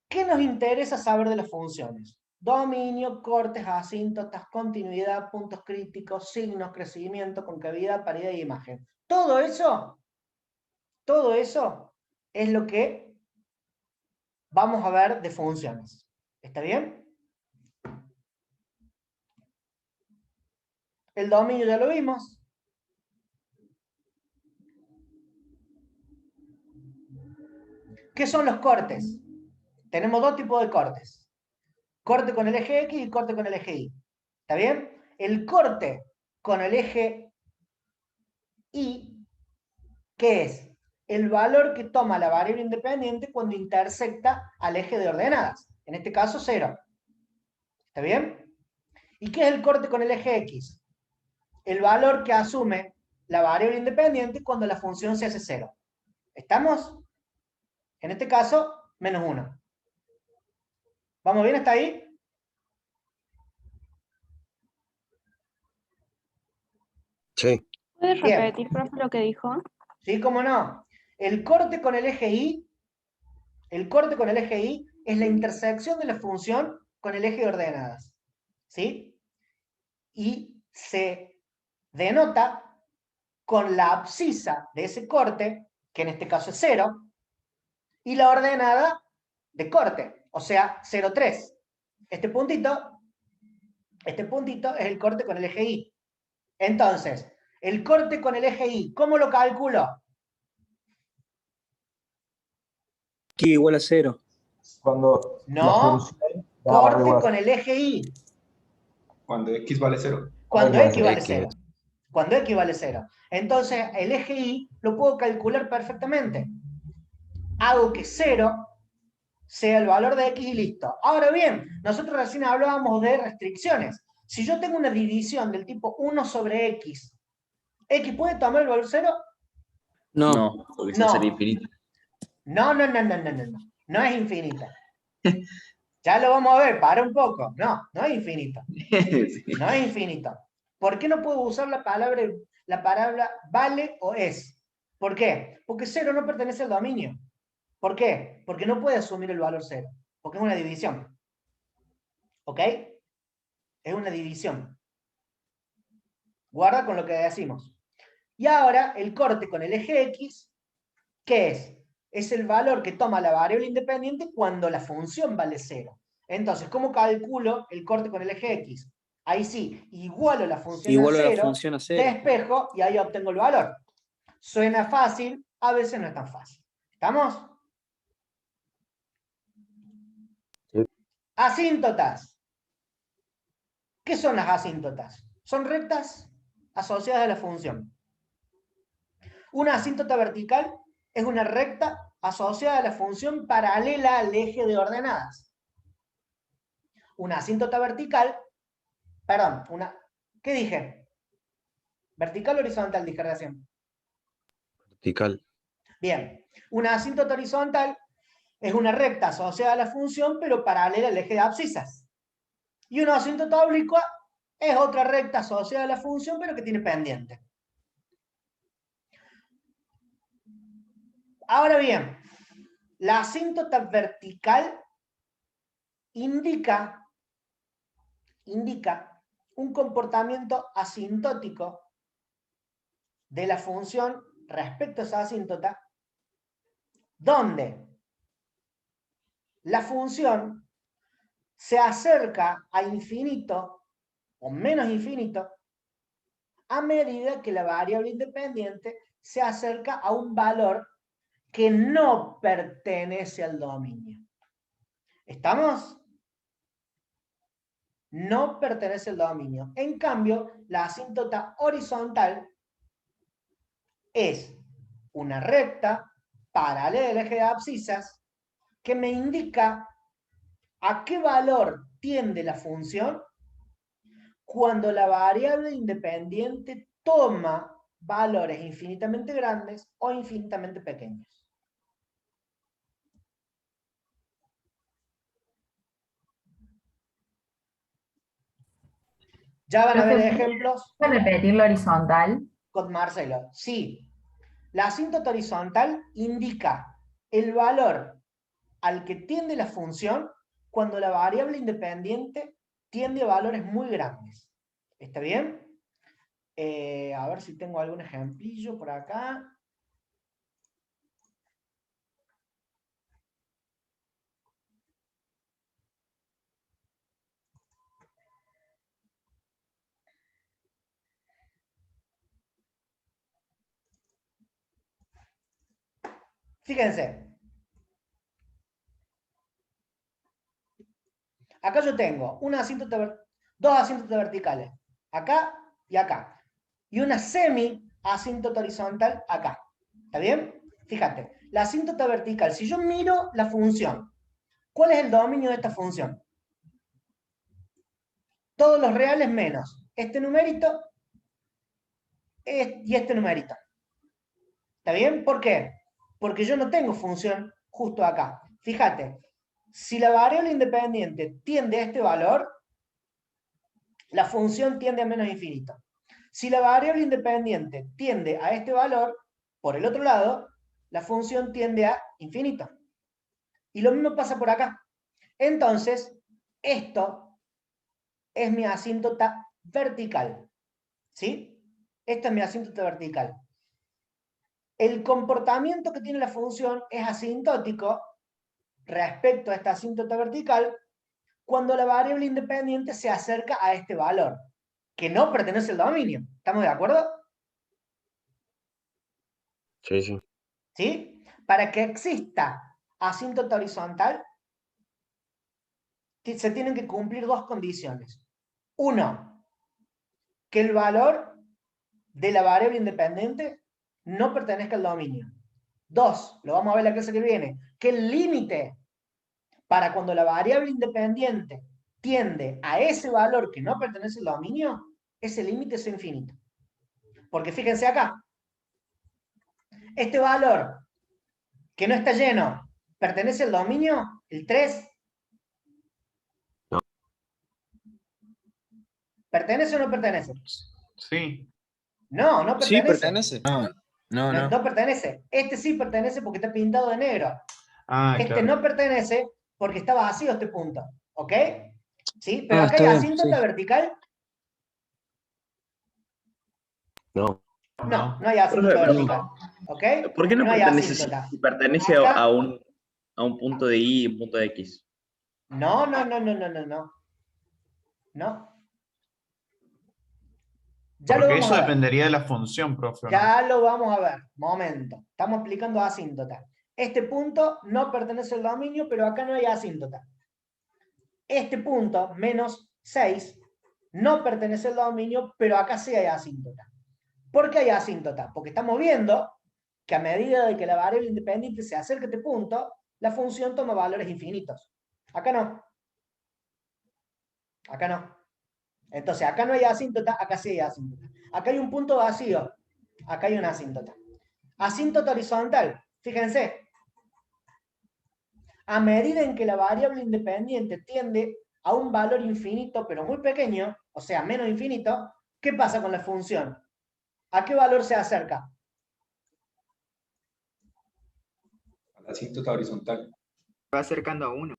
¿Qué nos interesa saber de las funciones? dominio, cortes, asíntotas, continuidad, puntos críticos, signos, crecimiento, concavidad, paridad y imagen. Todo eso es lo que vamos a ver de funciones. ¿Está bien? El dominio ya lo vimos. ¿Qué son los cortes? Tenemos dos tipos de cortes. Corte con el eje X y corte con el eje Y. ¿Está bien? El corte con el eje Y, ¿qué es? El valor que toma la variable independiente cuando intersecta al eje de ordenadas. En este caso, 0. ¿Está bien? ¿Y qué es el corte con el eje X? El valor que asume la variable independiente cuando la función se hace 0. ¿Estamos? En este caso, menos 1. ¿Vamos bien hasta ahí? Sí. ¿Puedes Bien. repetir, profe, lo que dijo? Sí, cómo no. El corte con el eje Y es la intersección de la función con el eje de ordenadas. ¿Sí? Y se denota con la abscisa de ese corte, que en este caso es 0, y la ordenada de corte, o sea, 0, 3. Este puntito es el corte con el eje Y. Entonces, el corte con el eje Y, ¿cómo lo calculo? X igual a 0. Cuando la No, solución corte con el eje Y. Cuando X vale 0. Cuando X vale X. 0. Cuando X vale 0. Entonces, el eje Y lo puedo calcular perfectamente. Hago que 0 sea el valor de X y listo. Ahora bien, nosotros recién hablábamos de restricciones. Si yo tengo una división del tipo 1 sobre X, ¿X puede tomar el valor 0? No. Porque No. va a ser infinito. No. No es infinita. Ya lo vamos a ver, para un poco. No es infinito. No es infinito. ¿Por qué no puedo usar la palabra vale o es? ¿Por qué? Porque 0 no pertenece al dominio. ¿Por qué? Porque no puede asumir el valor 0. Porque es una división. ¿Ok? Es una división. Guarda con lo que decimos. Y ahora, el corte con el eje X, ¿qué es? Es el valor que toma la variable independiente cuando la función vale 0. Entonces, ¿cómo calculo el corte con el eje X? Ahí sí, igualo la función Igualo a la 0, función a 0. despejo y ahí obtengo el valor. Suena fácil, a veces no es tan fácil. ¿Estamos? Sí. Asíntotas. ¿Qué son las asíntotas? Son rectas asociadas a la función. Una asíntota vertical es una recta asociada a la función paralela al eje de ordenadas. Una asíntota vertical, ¿qué dije? ¿Vertical o horizontal dije recién? Vertical. Bien, una asíntota horizontal es una recta asociada a la función, pero paralela al eje de abscisas. Y una asíntota oblicua es otra recta asociada a la función, pero que tiene pendiente. Ahora bien, la asíntota vertical indica un comportamiento asintótico de la función respecto a esa asíntota, donde la función se acerca a infinito o menos infinito a medida que la variable independiente se acerca a un valor que no pertenece al dominio. ¿Estamos? No pertenece al dominio. En cambio, la asíntota horizontal es una recta paralela al eje de abscisas que me indica a qué valor tiende la función cuando la variable independiente toma valores infinitamente grandes o infinitamente pequeños. ¿Ya van a ver ejemplos? ¿Puedes repetir lo horizontal? Con Marcelo. Sí. La asíntota horizontal indica el valor al que tiende la función cuando la variable independiente tiende a valores muy grandes. ¿Está bien? A ver si tengo algún ejemplillo por acá. Fíjense. Acá yo tengo dos asíntotas verticales. Acá y acá. Y una semi-asíntota horizontal acá. ¿Está bien? Fíjate. La asíntota vertical, si yo miro la función, ¿cuál es el dominio de esta función? Todos los reales menos este numerito y este numerito. ¿Está bien? ¿Por qué? Porque yo no tengo función justo acá. Fíjate, si la variable independiente tiende a este valor, la función tiende a menos infinito. Si la variable independiente tiende a este valor, por el otro lado, la función tiende a infinito. Y lo mismo pasa por acá. Entonces, esto es mi asíntota vertical. ¿Sí? Esta es mi asíntota vertical. El comportamiento que tiene la función es asintótico respecto a esta asíntota vertical cuando la variable independiente se acerca a este valor, que no pertenece al dominio. ¿Estamos de acuerdo? Sí, sí. ¿Sí? Para que exista asíntota horizontal, se tienen que cumplir dos condiciones. Uno, que el valor de la variable independiente no pertenezca al dominio. Dos, lo vamos a ver en la clase que viene, que el límite para cuando la variable independiente tiende a ese valor que no pertenece al dominio, ese límite es infinito. Porque fíjense acá, este valor que no está lleno, ¿pertenece al dominio? ¿El 3? No. ¿Pertenece o no pertenece? Sí. No, no pertenece. Sí, pertenece. No pertenece. Este sí pertenece porque está pintado de negro. Este claro. no pertenece porque está vacío este punto. ¿Ok? ¿Sí? Pero acá está hay bien, asíntota sí. vertical. No. No, no hay asíntota Profe, vertical. ¿Ok? ¿por qué no No hay pertenece asíntota. si pertenece Acá- a un punto de Y y un punto de X? No. Ya lo Porque vamos eso a ver. dependería de la función, profe. ¿o no? Ya lo vamos a ver. Momento. Estamos explicando asíntota. Este punto no pertenece al dominio, pero acá no hay asíntota. Este punto, menos 6, no pertenece al dominio, pero acá sí hay asíntota. ¿Por qué hay asíntota? Porque estamos viendo que a medida de que la variable independiente se acerca a este punto, la función toma valores infinitos. Acá no. Acá no. Entonces, acá no hay asíntota, acá sí hay asíntota. Acá hay un punto vacío, acá hay una asíntota. Asíntota horizontal, fíjense. A medida en que la variable independiente tiende a un valor infinito, pero muy pequeño, o sea, menos infinito, ¿qué pasa con la función? ¿A qué valor se acerca? A la asíntota horizontal. Va acercando a 1.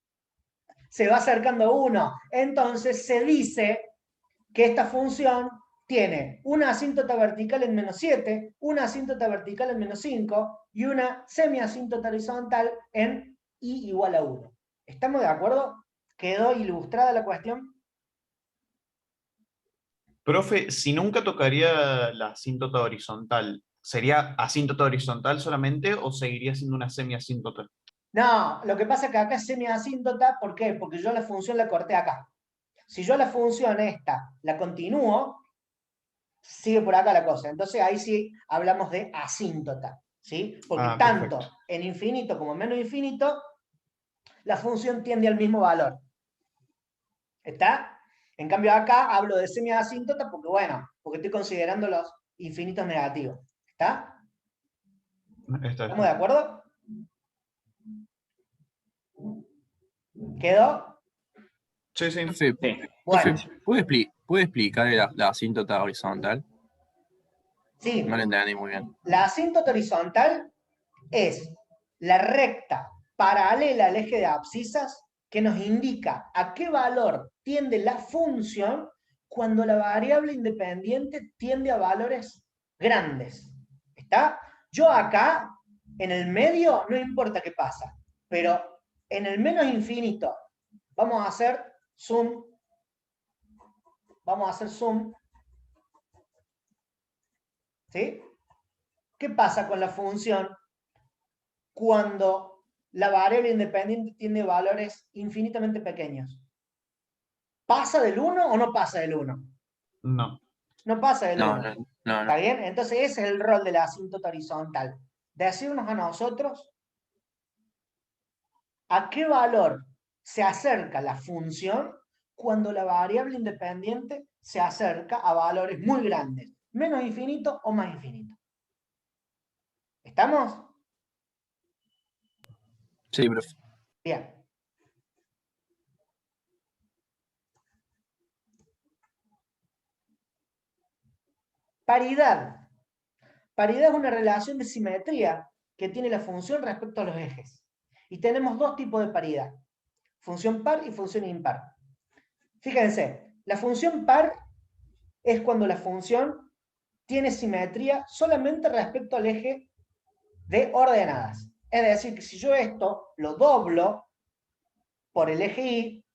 Se va acercando a 1. Entonces se dice que esta función tiene una asíntota vertical en menos 7, una asíntota vertical en menos 5 y una semiasíntota horizontal en y igual a 1. ¿Estamos de acuerdo? ¿Quedó ilustrada la cuestión? Profe, si nunca tocaría la asíntota horizontal, ¿sería asíntota horizontal solamente o seguiría siendo una semiasíntota? No, lo que pasa es que acá es semiasíntota, ¿por qué? Porque yo la función la corté acá. Si yo la función esta la continúo, sigue por acá la cosa. Entonces ahí sí hablamos de asíntota, ¿sí? Porque tanto Perfecto. en infinito como en menos infinito, la función tiende al mismo valor. ¿Está? En cambio acá hablo de semiasíntota porque, bueno, porque estoy considerando los infinitos negativos. ¿Está? ¿Estamos de acuerdo? ¿Quedó? Sí, sí. Profe, Bueno. ¿puede explicar la asíntota horizontal? Sí. No lo entendí muy bien. La asíntota horizontal es la recta paralela al eje de abscisas que nos indica a qué valor tiende la función cuando la variable independiente tiende a valores grandes. ¿Está? Yo acá, en el medio, no importa qué pasa, pero en el menos infinito, vamos a hacer zoom. Vamos a hacer zoom. ¿Sí? ¿Qué pasa con la función cuando la variable independiente tiene valores infinitamente pequeños? ¿Pasa del 1 o no pasa del 1? No. No pasa del 1. No. ¿Está bien? Entonces ese es el rol de la asíntota horizontal. Decirnos a nosotros a qué valor se acerca la función cuando la variable independiente se acerca a valores muy grandes, menos infinito o más infinito. ¿Estamos? Sí, profe. Bien. Paridad. Paridad es una relación de simetría que tiene la función respecto a los ejes. Y tenemos dos tipos de paridad. Función par y función impar. Fíjense, la función par es cuando la función tiene simetría solamente respecto al eje de ordenadas. Es decir, que si yo esto lo doblo por el eje Y,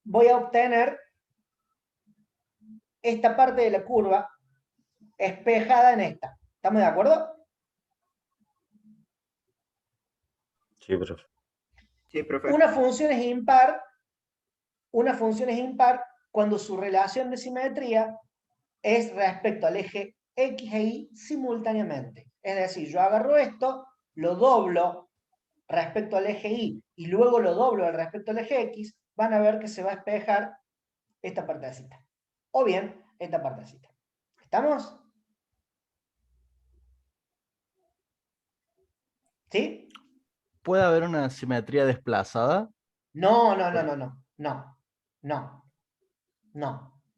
voy a obtener esta parte de la curva espejada en esta. ¿Estamos de acuerdo? Sí, profe. Sí, profe. Una función es impar cuando su relación de simetría es respecto al eje X e Y simultáneamente. Es decir, yo agarro esto, lo doblo respecto al eje Y y luego lo doblo respecto al eje X, van a ver que se va a espejar esta partecita. O bien, esta partecita. ¿Estamos? ¿Sí? ¿Puede haber una simetría desplazada? No.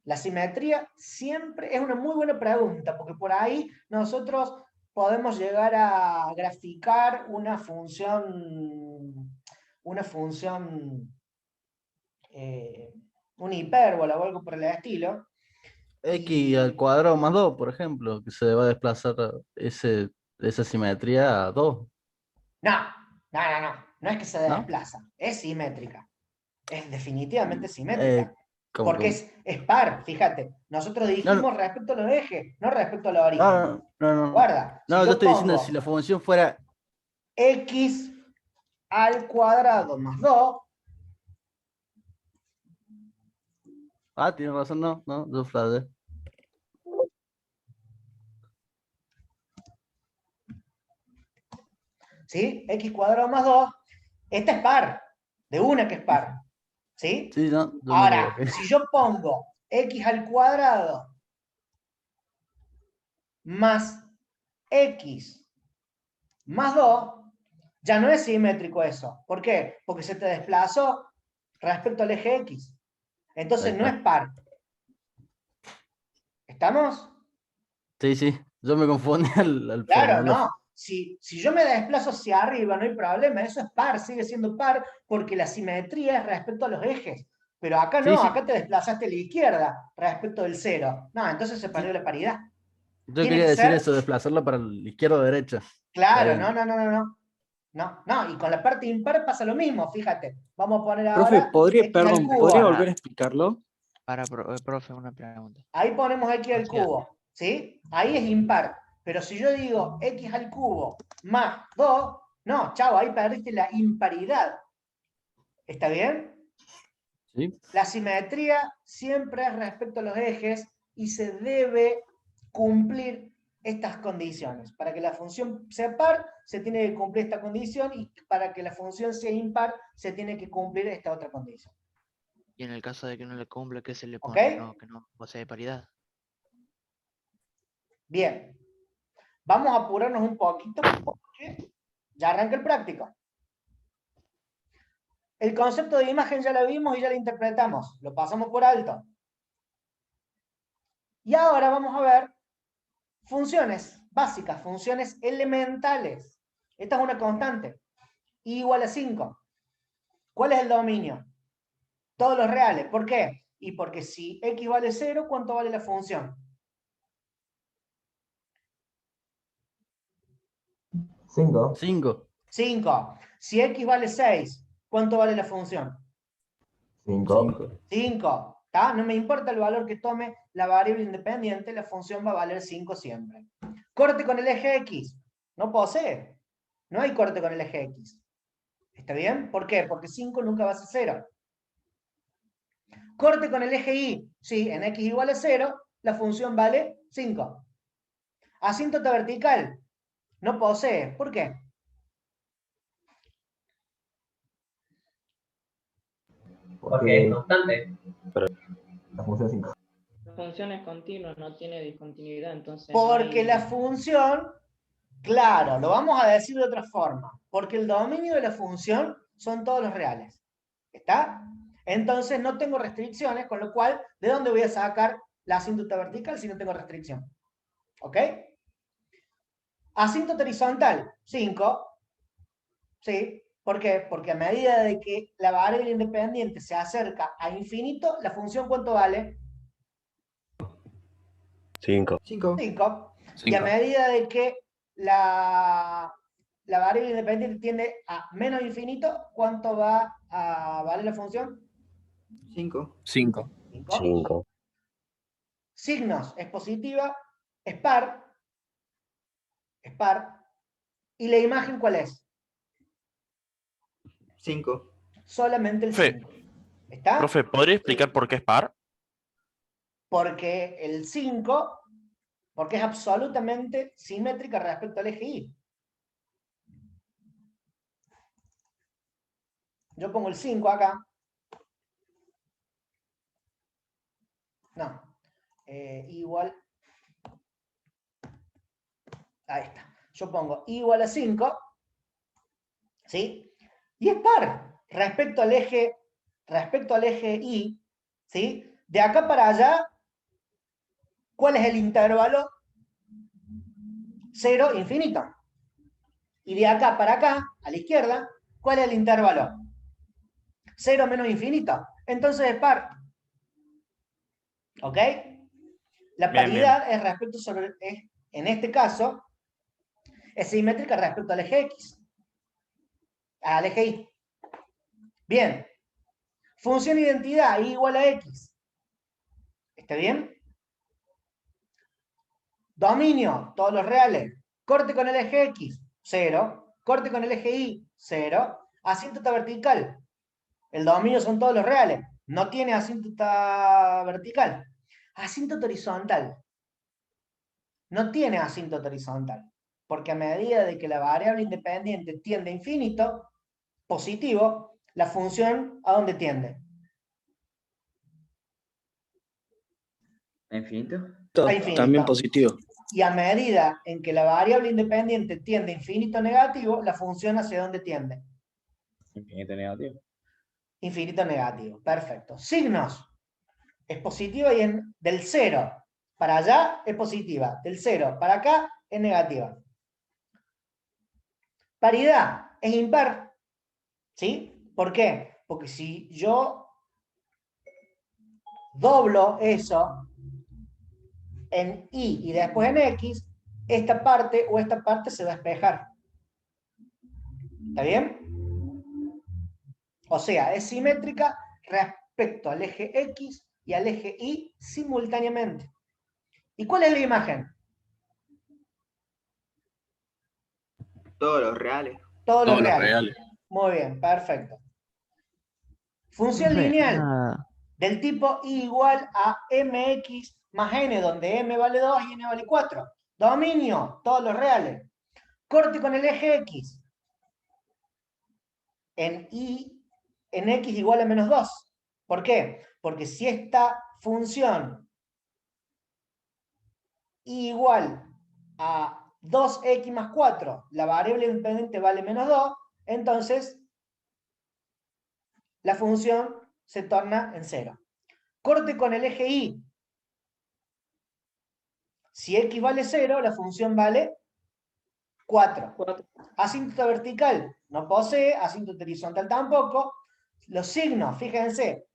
La simetría siempre es una muy buena pregunta, porque por ahí nosotros podemos llegar a graficar una función, una hipérbola o algo por el estilo. X al cuadrado más 2, por ejemplo, que se va a desplazar esa simetría a 2. No es que se ¿No? desplaza, es simétrica. Es definitivamente simétrica. Porque ¿Cómo? es par, fíjate. Nosotros dijimos respecto a los ejes, no respecto a los orígenes. No. Guarda, si No, yo estoy diciendo pongo si la función fuera X al cuadrado más 2. Tiene razón, no, yo flashe. ¿Sí? X cuadrado más 2. Esta es par, de una que es par. ¿Sí? Sí, no, yo Ahora, me si yo pongo X al cuadrado más X más 2, ya no es simétrico eso. ¿Por qué? Porque se te desplazó respecto al eje X. Entonces no es par. ¿Estamos? Sí, yo me confundí al Claro, formular. no. Si yo me desplazo hacia arriba, no hay problema. Eso es par, sigue siendo par, porque la simetría es respecto a los ejes. Pero acá no, Sí. acá te desplazaste a la izquierda respecto del 0. No, entonces se perdió la paridad. Yo Tiene quería que decir ser- eso, desplazarla para la izquierda o derecha. Claro, Está bien. no, y con la parte impar pasa lo mismo, fíjate. Vamos a poner Profe, ahora X al cubo. ¿podría volver a explicarlo? Profe, una pregunta. Ahí ponemos X al O sea, cubo, ¿sí? Ahí es impar. Pero si yo digo X al cubo más 2, no, chavo, ahí perdiste la imparidad. ¿Está bien? Sí. La simetría siempre es respecto a los ejes y se debe cumplir estas condiciones. Para que la función sea par, se tiene que cumplir esta condición, y para que la función sea impar, se tiene que cumplir esta otra condición. y en el caso de que no le cumpla, ¿qué se le ¿Ok? pone? No, que no posee paridad. Bien. Vamos a apurarnos un poquito porque ya arranca el práctico. El concepto de imagen ya lo vimos y ya lo interpretamos. Lo pasamos por alto. Y ahora vamos a ver funciones básicas, funciones elementales. Esta es una constante. I igual a 5. ¿Cuál es el dominio? Todos los reales. ¿Por qué? Y porque si x vale 0, ¿cuánto vale la función? 5. 5. 5. Si x vale 6, ¿cuánto vale la función? 5. 5. ¿Tá? No me importa el valor que tome la variable independiente, la función va a valer 5 siempre. Corte con el eje x. No posee. No hay corte con el eje x. ¿Está bien? ¿Por qué? Porque 5 nunca va a ser 0. Corte con el eje y. Sí, en x igual a 0, la función vale 5. Asíntota vertical. No posee. ¿Por qué? Porque es constante. la función 5. La función es continua, no tiene discontinuidad, entonces. Porque la función, claro, lo vamos a decir de otra forma. Porque el dominio de la función son todos los reales. ¿Está? Entonces no tengo restricciones, con lo cual, ¿de dónde voy a sacar la asíntota vertical si no tengo restricción? ¿Ok? Asíntota horizontal, 5. ¿Sí? ¿Por qué? Porque a medida de que la variable independiente se acerca a infinito, ¿la función cuánto vale? 5. 5. Y a medida de que la variable independiente tiende a menos infinito, ¿cuánto va a valer la función? 5. 5. Signos, es positiva, es par. ¿Y la imagen cuál es? 5. Solamente el Profe, 5. ¿Está? profe, ¿podría explicar por qué es par? Porque el 5, porque es absolutamente simétrica respecto al eje Y. Yo pongo el 5 acá. No. Igual. Ahí está. Yo pongo igual a 5. ¿Sí? Y es par respecto al eje Y. ¿Sí? De acá para allá, ¿cuál es el intervalo? 0, infinito. Y de acá para acá, a la izquierda, ¿cuál es el intervalo? 0 menos infinito. Entonces es par. ¿Ok? La Bien, paridad es respecto sobre, en este caso, es simétrica respecto al eje X. Al eje Y. Bien. Función identidad y igual a X. ¿Está bien? Dominio, todos los reales. Corte con el eje X, 0. Corte con el eje Y, 0. Asíntota vertical. El dominio son todos los reales. No tiene asíntota vertical. Asíntota horizontal. No tiene asíntota horizontal. Porque a medida de que la variable independiente tiende a infinito, positivo, la función ¿a dónde tiende? ¿A infinito? A infinito. También positivo. Y a medida en que la variable independiente tiende a infinito negativo, la función ¿hacia dónde tiende? Infinito negativo. Infinito negativo. Perfecto. Signos. Es positiva y del 0 para allá es positiva. Del 0 para acá es negativa. Paridad. Es impar. ¿Sí? ¿Por qué? Porque si yo doblo eso en y después en x, esta parte o esta parte se va a despejar. ¿Está bien? O sea, es simétrica respecto al eje X y al eje Y simultáneamente. ¿Y cuál es la imagen? Todos los reales. Todos los reales. Muy bien, perfecto. Función lineal del tipo y igual a mx más n, donde m vale 2 y n vale 4. Dominio, todos los reales. Corte con el eje X. En x igual a menos 2. ¿Por qué? Porque si esta función igual a 2x más 4, la variable independiente vale menos 2, entonces la función se torna en 0. Corte con el eje Y. Si x vale 0, la función vale 4. Asíntota vertical no posee, asíntota horizontal tampoco. Los signos, fíjense,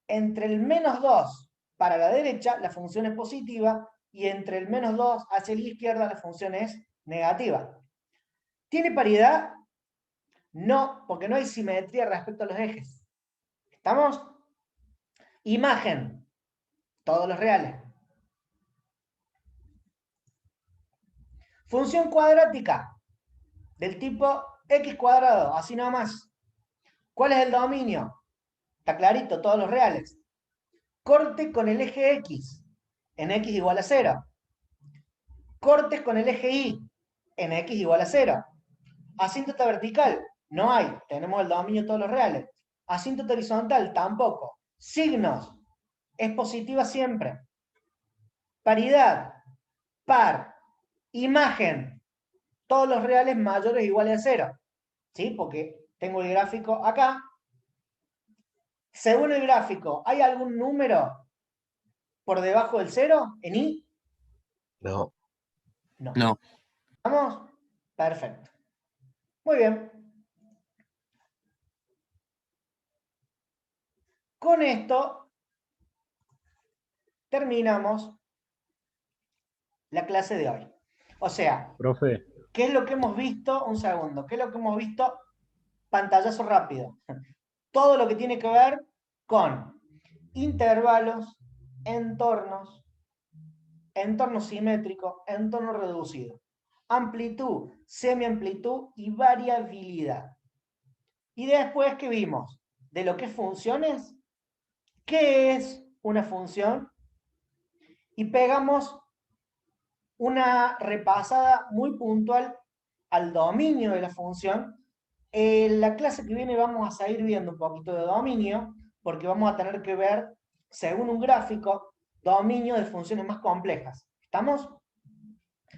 entre el -2 para la derecha la función es positiva y entre el -2 hacia la izquierda la función es negativa. ¿Tiene paridad? No, porque no hay simetría respecto a los ejes. ¿Estamos? Imagen, todos los reales. Función cuadrática, del tipo x cuadrado, así nomás. ¿Cuál es el dominio? Está clarito, todos los reales. Corte con el eje x, en x igual a 0. Cortes con el eje y, en x igual a 0. Asíntota vertical, no hay, tenemos el dominio de todos los reales. Asíntota horizontal, tampoco. Signos, es positiva siempre. Paridad, par. Imagen, todos los reales mayores o iguales a 0. ¿Sí? Porque tengo el gráfico acá. Según el gráfico, ¿hay algún número por debajo del 0 en y? No. No. No. ¿Vamos? Perfecto. Muy bien. Con esto terminamos la clase de hoy. O sea, Profe, ¿qué es lo que hemos visto? Un segundo. ¿Qué es lo que hemos visto? Pantallazo rápido. Todo lo que tiene que ver con intervalos, entornos, entorno simétrico, entorno reducido, amplitud, semiamplitud y variabilidad. Y después, ¿qué vimos? De lo que es funciones, ¿qué es una función? Y pegamos una repasada muy puntual al dominio de la función. En la clase que viene vamos a seguir viendo un poquito de dominio, porque vamos a tener que ver, según un gráfico, dominio de funciones más complejas. ¿Estamos?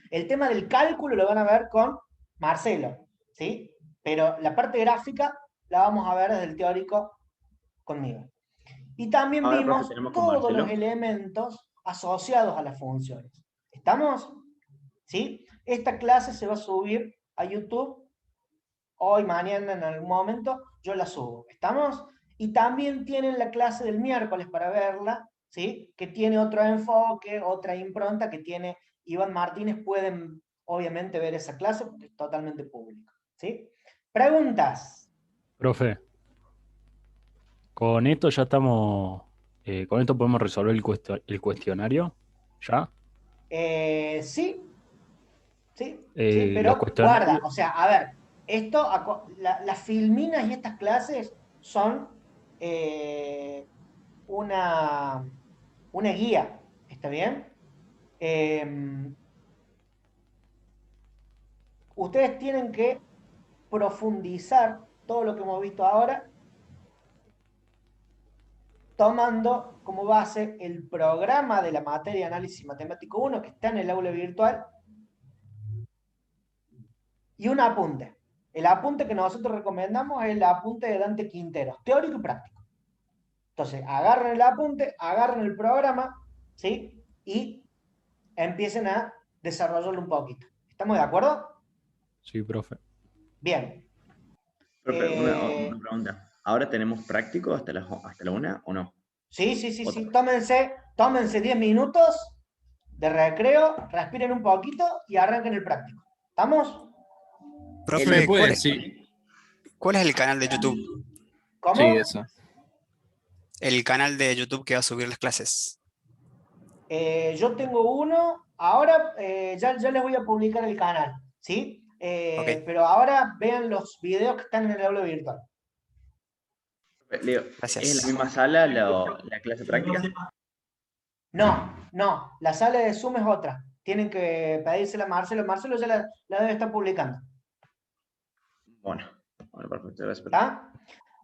El tema del cálculo lo van a ver con Marcelo, ¿sí? Pero la parte gráfica la vamos a ver desde el teórico conmigo. Y también Ahora, profe, vimos tenemos con todos Marcelo. los elementos asociados a las funciones. ¿Estamos? ¿Sí? Esta clase se va a subir a YouTube hoy, mañana, en algún momento, yo la subo. ¿Estamos? Y también tienen la clase del miércoles para verla, ¿sí? Que tiene otro enfoque, otra impronta que tiene Iván Martínez. Pueden, obviamente, ver esa clase porque es totalmente pública, ¿sí? ¿Preguntas? profe, con esto ya estamos, con esto podemos resolver el cuestionario, ¿ya? Sí, sí, Los pero cuestionarios, guarda, o sea, a ver, esto, las filminas y estas clases son una guía, ¿está bien? Ustedes tienen que profundizar todo lo que hemos visto ahora, tomando como base el programa de la materia de análisis matemático 1 que está en el aula virtual y un apunte. El apunte que nosotros recomendamos es el apunte de Dante Quintero, teórico y práctico. Entonces, agarren el apunte, agarren el programa, ¿sí? Y empiecen a desarrollarlo un poquito. ¿Estamos de acuerdo? sí, profe. Bien. Profe, una pregunta. ¿Ahora tenemos práctico hasta la 1 o no? Sí. Tómense 10 minutos de recreo, respiren un poquito y arranquen el práctico. ¿Estamos? Profe, ¿cuál es el canal de YouTube? ¿Cómo? Sí, eso. El canal de YouTube que va a subir las clases. Yo tengo uno, ahora ya les voy a publicar el canal, ¿sí? Pero ahora vean los videos que están en el aula virtual. Leo, Gracias. ¿es en la misma sala la clase práctica? No, la sala de Zoom es otra. Tienen que pedírsela a Marcelo. Marcelo ya la debe estar publicando. Bueno, perfecto. Gracias. ¿Está?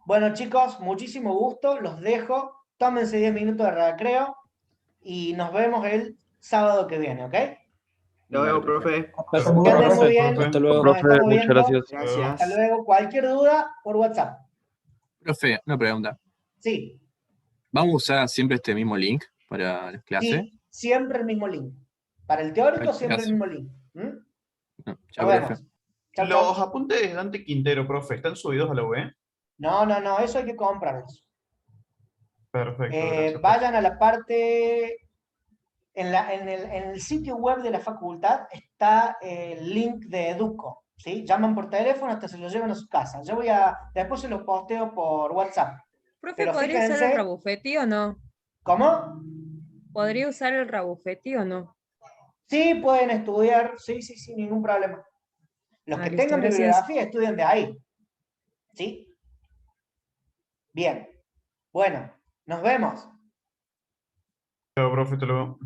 Bueno, chicos, muchísimo gusto. Los dejo. Tómense 10 minutos de recreo y nos vemos el sábado que viene, ¿ok? Nos vemos, profe. Que anden muy bien. Hasta luego. Nos Profe, estamos muchas viendo. gracias. Hasta luego. Cualquier duda por WhatsApp. Profe, una pregunta. Sí. ¿Vamos a usar siempre este mismo link para las clases? Sí, siempre el mismo link. Para el teórico, Ay, siempre el gracias. mismo link. No, Nos vemos. Chau, chau. Los apuntes de Dante Quintero, profe, ¿están subidos a la web? No, eso hay que comprarlos. Perfecto, gracias. Vayan a la parte, en el sitio web de la facultad está el link de Educo, ¿sí? Llaman por teléfono hasta se lo llevan a su casa. Después se lo posteo por WhatsApp. Profe, Pero ¿podría usar el Rabufetti o no? ¿Cómo? ¿Podría usar el Rabufetti o no? Sí, pueden estudiar, sí, ningún problema. Los que listo, tengan gracias. bibliografía estudian de ahí. ¿Sí? Bien. Bueno, nos vemos. Chao, profe, te lo veo.